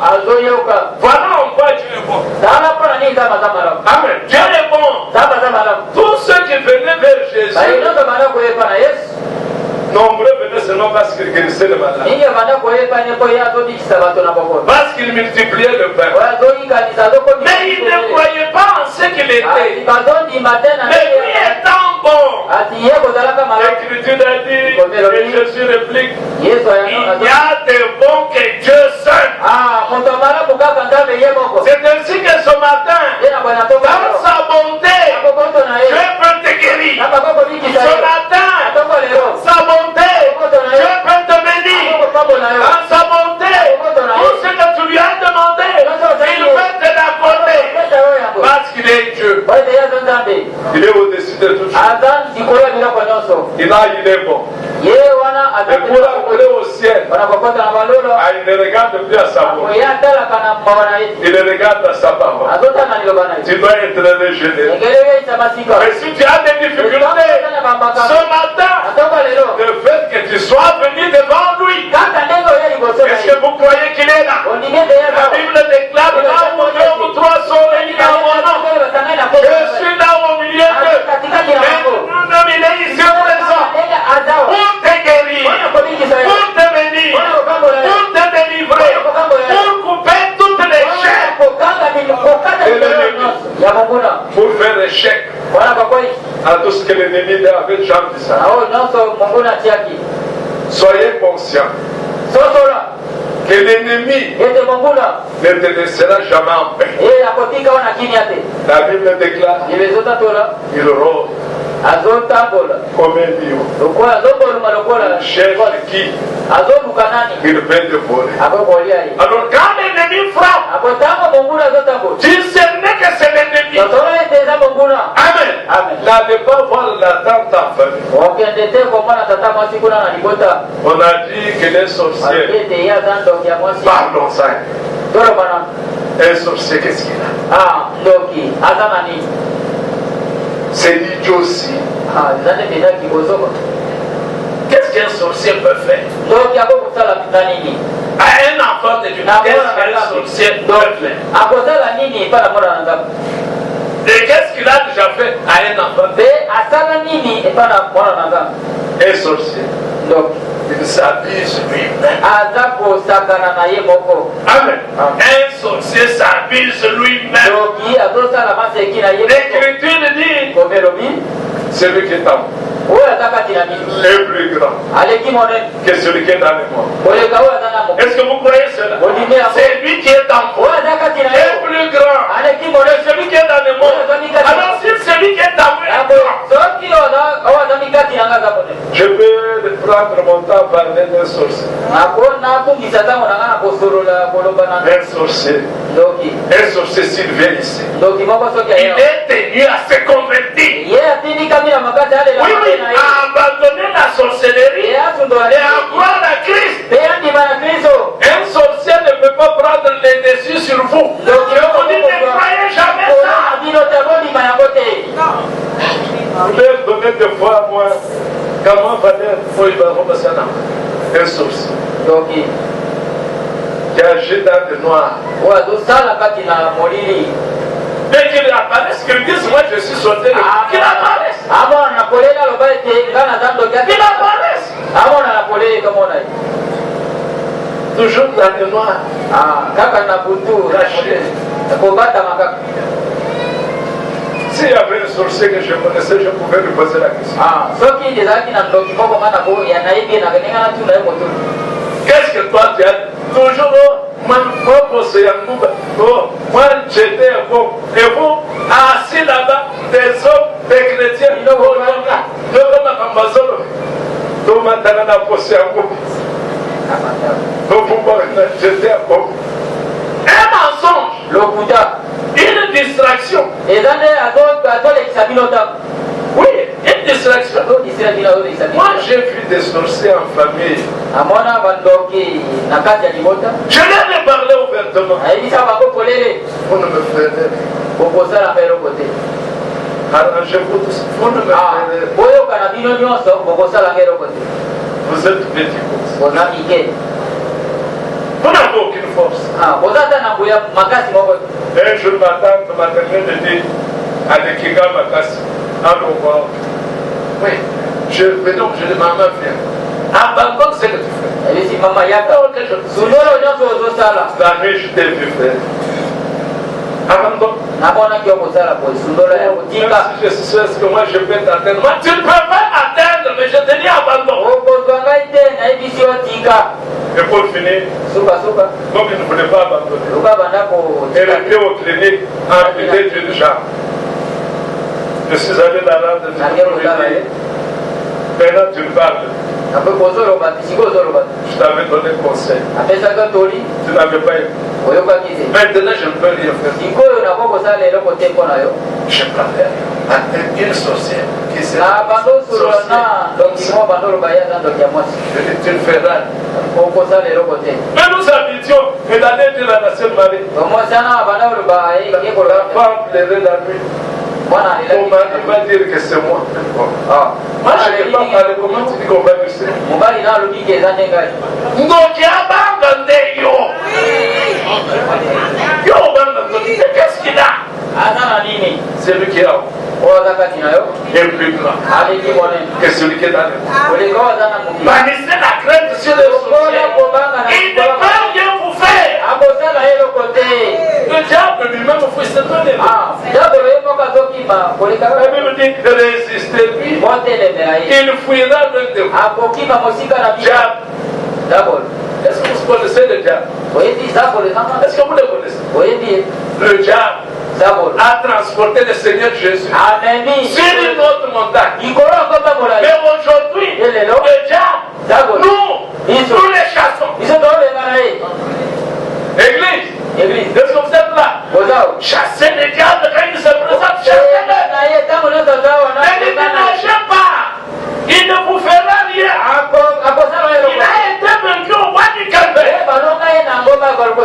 Voilà en quoi Dieu est bon. Amen. Dieu est bon. Tous ceux qui venaient vers Jésus, nombreux venaient seulement parce qu'ils guérissaient les malades. Parce qu'ils multipliaient le pain. Mais ils ne croyaient pas en ce qu'il était. Mais lui étant bon, l'Écriture a dit, et Jésus réplique, il y a des bons que Dieu seul. C'est ainsi que ce matin, dans sa bonté, Dieu peut te guérir. Ce matin, sa bonté, Dieu peut te bénir. Dans sa bonté, tout ce que tu lui as demandé, il peut te l'accorder. Parce qu'il est Dieu. Il est au-dessus de tout. Il est bon. Et pour aller au ciel, il ne regarde plus à sa voix. Il regarde à sa parole. Tu dois être régénéré. Mais si tu as des difficultés, ce matin, le fait que tu sois venu devant lui, est-ce que vous croyez qu'il est là? La Bible déclare là où deux ou trois sont réunis dans mon nom. Je suis là au milieu d'eux. Il est ici présent pour te guérir, pour te bénir, pour te délivrer, pour couper toutes les chaînes de l'ennemi, pour faire échec à tout ce que l'ennemi avait déjà dit ça. Soyez conscients que l'ennemi ne te laissera jamais en paix. La Bible déclare, il rôde comme un lion. Il cherche qui il peut dévorer. Alors quand l'ennemi frappe, discernez que c'est l'ennemi. Amen. N'allez pas voir l'attente en famille. On a dit que les sorciers, parlons-en. Un sorcier, qu'est-ce qu'il a? C'est l'idiotie. Qu'est-ce qu'un sorcier peut faire? À un enfant de Dieu, qu'est-ce qu'un sorcier peut faire? Et qu'est-ce qu'il a déjà fait à un enfant de Dieu? Un sorcier. Il s'abuse lui-même. Amen. Un sorcier s'abuse lui-même. L'Écriture dit, celui qui est en vous est plus grand que celui qui est dans le monde. Est-ce que vous croyez cela? C'est lui qui est en vous est plus grand que celui qui est dans le monde. Alors si celui qui est en vous est grand, je peux prendre mon temps à parler d'un sorcier. Un sorcier. Un sorcier s'il vient ici. Il est tenu à se convertir. Oui, à abandonner la sorcellerie et à croire à Christ. Un sorcier ne peut pas prendre les dessus sur vous. Donc ne croyez jamais ça. Vous pouvez donner des fois à moi. Comment va-t-il? Un sorcier qui agit dans le noir. Mais qu'il apparaisse, qu'il dise moi je suis sorcier. Qu'il apparaisse. Qu'il apparaisse. Toujours dans le noir. S'il y avait un sorcier que je connaissais, je pouvais lui poser la question. Qu'est-ce que toi tu as? Toujours, moi j'étais bon. Et vous, assis là-bas, des hommes, des chrétiens, j'étais bon. Un mensonge. Une distraction. Oui, une distraction. Moi j'ai vu des sorciers en famille. Je leur ai parlé ouvertement. Vous ne me freinez pas. Arrangez-vous tous. Vous ne me freinez pas. Vous êtes petits. Vous n'avez aucune force. Un jour, ma tante m'a donné de dire à Nekiga Makasi, allons. Oui, je vais donc, je dis, maman, viens. Abandonne ce que tu fais. La nuit, je t'ai vu faire. Abandonne. Je suis sûr que moi je peux t'atteindre. Moi, tu ne peux pas atteindre, mais je te dis abandonne. Et pour finir, comme il ne voulait pas abandonner, elle était aux cliniques amputée d'une jambe. Je suis allé dans l'âme de Dieu. Maintenant tu me parles. Je t'avais donné conseil. Tu n'avais pas écouté. Maintenant je ne peux rien faire. Je parlais à une sorcière qui s'est je dis tu le feras. Mais nous habitions et d'aller dire à la Sainte Marie. La femme pleurait la nuit. Mon mari va dire que c'est moi. Moi je ne vais pas parler. Comment tu dis qu'on va dire ça? Donc il y a yo. Yo, qu'est-ce qu'il a? C'est lui qui est là. Il est plus grand que celui qui est dans le monde. Bannissez la crainte sur les sorciers. Il ne peut rien vous faire. Le diable lui-même vous se donne. La Bible dit que résister lui, il fuira loin de vous. Diable. Est-ce que vous connaissez le diable? Est-ce que vous le connaissez? Le diable a transporté le Seigneur Jésus sur une autre montagne. Mais aujourd'hui, le diable, nous les chassons. Église, est-ce que vous êtes là? Chassez le diable quand il se présente. Chassez-le. Ne déménagez pas. Il ne vous fera rien. Il a été vaincu au roi du Calvaire.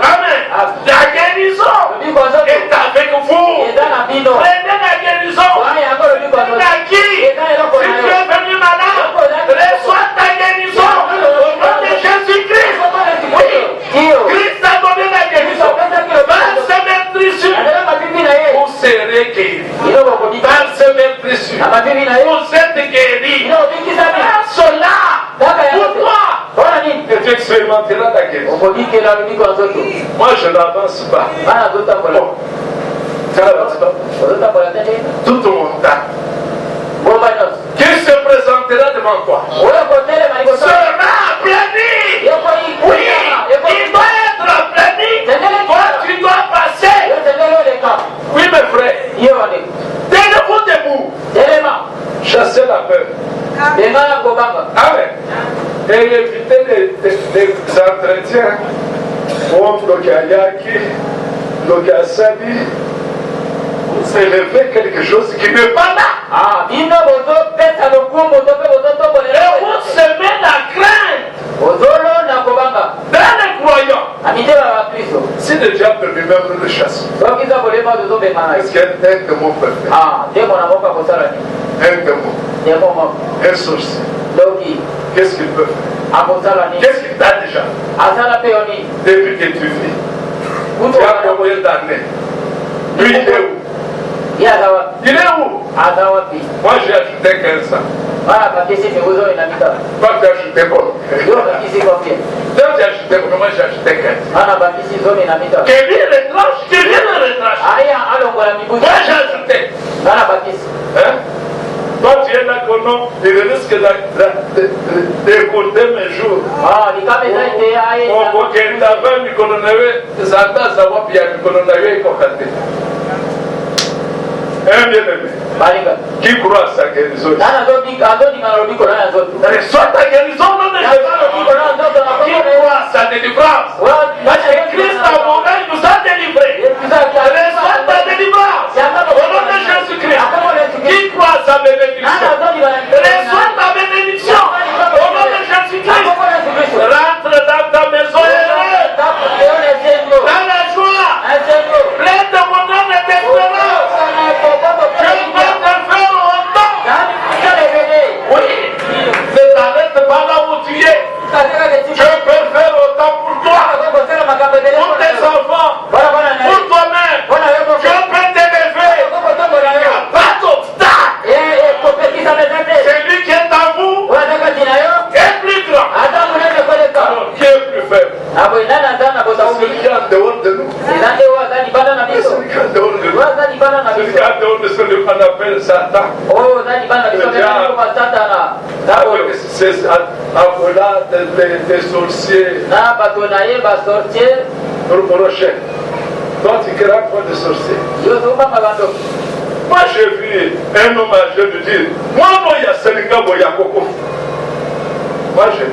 Amen. La guérison est avec vous. Prenez la guérison. La qui? Si tu es venu malade, reçois ta guérison. Au nom de Jésus-Christ. Oui. Christ a donné la guérison. Par ce meurtrissure, vous serez guéris. Par ce meurtrissure, vous êtes guéris. Par cela, pour toi, que tu expérimenteras la guérison. Moi, je n'avance pas. Bon. Tu n'avances pas. Tout ton temps qui se présentera devant toi sera aplani. Oui, il doit être aplani. Toi, tu dois passer. Oui, mes frères. Tenez-vous debout. Chassez la peur. Amen. et éviter des entretiens contre Lokayaki, Lokasabi. Vous élevez quelque chose qui n'est pas là. Et vous semez la crainte dans les croyants. Si le diable lui-même nous le chasse, est-ce qu'il y a un démon peut faire? Un démon, un sorcier. Qu'est-ce qu'il peut faire? Qu'est-ce qu'il t'a déjà? Depuis que tu vis, tu as combien d'années? Lui, il est où? Il est où? Moi, j'ai ajouté 15 ans. Toi, tu as ajouté quoi? Toi, tu as ajouté quoi? Moi, j'ai ajouté 15 ans. Que lui retranche, que lui le retranche. Moi, j'ai ajouté. Hein? Toi, tu es là qu'on a, il risque d'écouter mes jours. Pour que t'avais mis qu'on avait, ça t'a savoir bien qu'on avait écouté. Un bien-aimé qui croit à sa guérison. Reçois ta guérison, non de Jésus. Qui croit à sa délivrance. Parce que Christ a mort, il nous a délivrés. Reçois ta délivrance. Au nom de Jésus-Christ. Qui croit à sa bénédiction. Reçois ta bénédiction. Au nom de Jésus-Christ. Rentre dans ta maison heureuse. Dans la joie. Plein de bonheur et d'espérance. Oui, ne t'arrête pas là où tu es. Je peux faire autant pour toi, pour tes enfants, pour toi-même. Je peux t'élever. Il n'y a pas d'obstacle. C'est lui qui est en vous est plus grand. Alors, qui est plus faible? Celui qui est en dehors de nous. Celui qui est en dehors de nous. Celui qui est en dehors de celui qu'on appelle Satan. C'est voilà des sorciers. Prochain. Toi, tu crains quoi de sorciers? Moi, j'ai vu un homme âgé me dire, moi, il y a Sénégal, il y a Coco. Moi, j'ai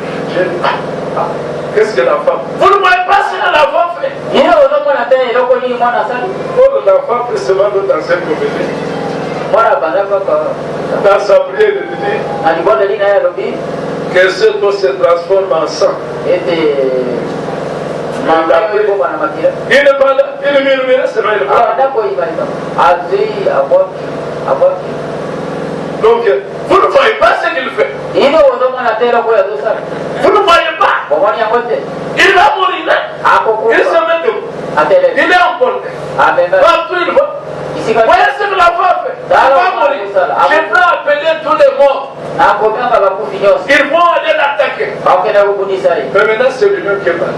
qu'est-ce que la femme? Vous ne voyez pas ce que la femme fait? Oh, la femme peut se vendre dans cette comédie. Dans sa prière, il dit que ce tout se transforme en sang. Il ne parle pas, il murmure, c'est vrai. Donc, vous ne voyez pas ce qu'il fait. Vous ne voyez pas. Il va mourir. Il se met debout. Il est emporté. Partout il va. Voyez ce que la femme fait. Il va mourir. Je peux appeler tous les morts. Ils vont aller l'attaquer. Mais maintenant, c'est lui-même qui est mal.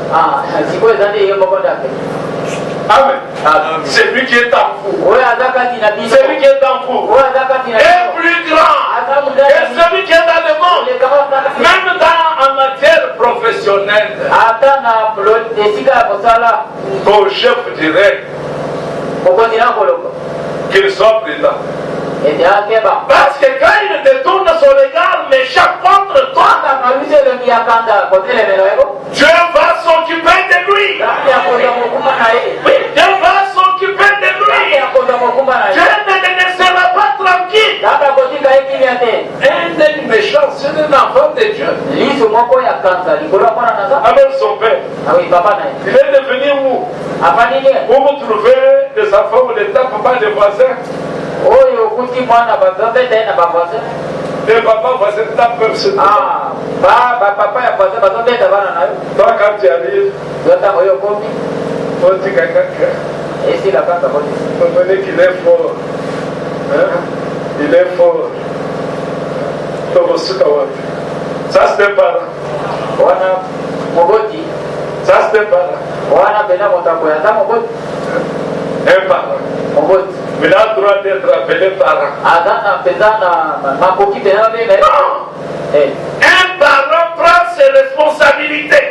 Amen. C'est lui qui est en vous. C'est lui qui est en vous. Et plus grand que celui qui est dans le monde. Même en matière professionnelle. Ton chef dirait qu'il soit présent. Parce que quand il détourne son regard méchant contre toi, Dieu va s'occuper de lui. Oui, Dieu va s'occuper de lui. Dieu ne laissera pas tranquille. Un méchant, c'est un enfant de Dieu. Avec son père, il est devenu où? Où vous trouvez des enfants de ta papa, des voisins? Les papas voisins tapent sur toi. Toi, quand tu arrives, on dit quelqu'un qu'il est fort. Hein? Il est fort. Ça, c'est un parent. Ça, c'est un parent. Un parent. Mais il a le droit d'être appelé parent. Un parent prend ses responsabilités.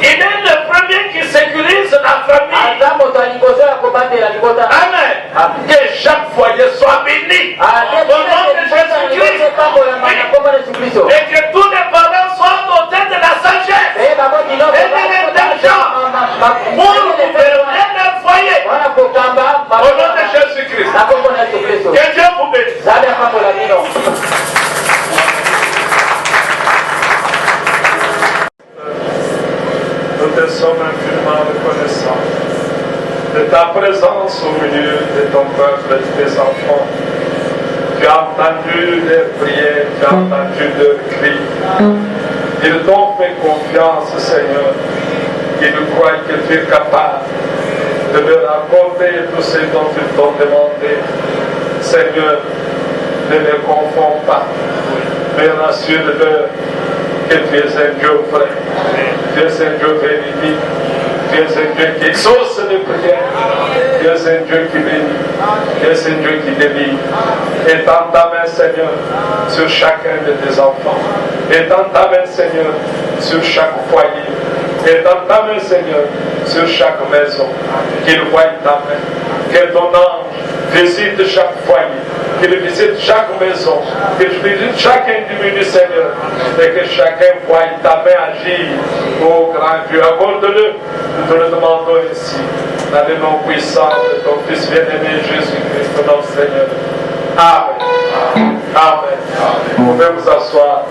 Il est le premier qui sécurise la famille. Amen. Que chaque foyer soit béni. Au nom de Jésus-Christ. Et que tous ta présence au milieu de ton peuple et de tes enfants. Tu as entendu leurs prières, tu as entendu leurs cris. Ils t'ont fait confiance, Seigneur. Ils croient que tu es capable de leur accorder tout ce dont ils t'ont demandé. Seigneur, ne les confonds pas, mais rassure-leur que tu es un Dieu vrai, tu es un Dieu véridique, tu es un Dieu qui exauce les prières, tu es un Dieu qui bénit, tu es un Dieu qui délivre. Étends ta main, Seigneur, sur chacun de tes enfants. Étends ta main, Seigneur, sur chaque foyer. Étends ta main, Seigneur, sur chaque maison. Qu'il voie ta main. Que ton ange visite chaque foyer. Qu'il visite chaque maison. Qu'il visite chaque individu, Seigneur. Et que chacun voie ta main agir. Ô grand Dieu, accorde-le. Nous te le demandons ici. Dans le nom puissant de ton Fils bien-aimé Jésus-Christ, notre Seigneur. Amen. Amen. Amen. Vous pouvez vous asseoir.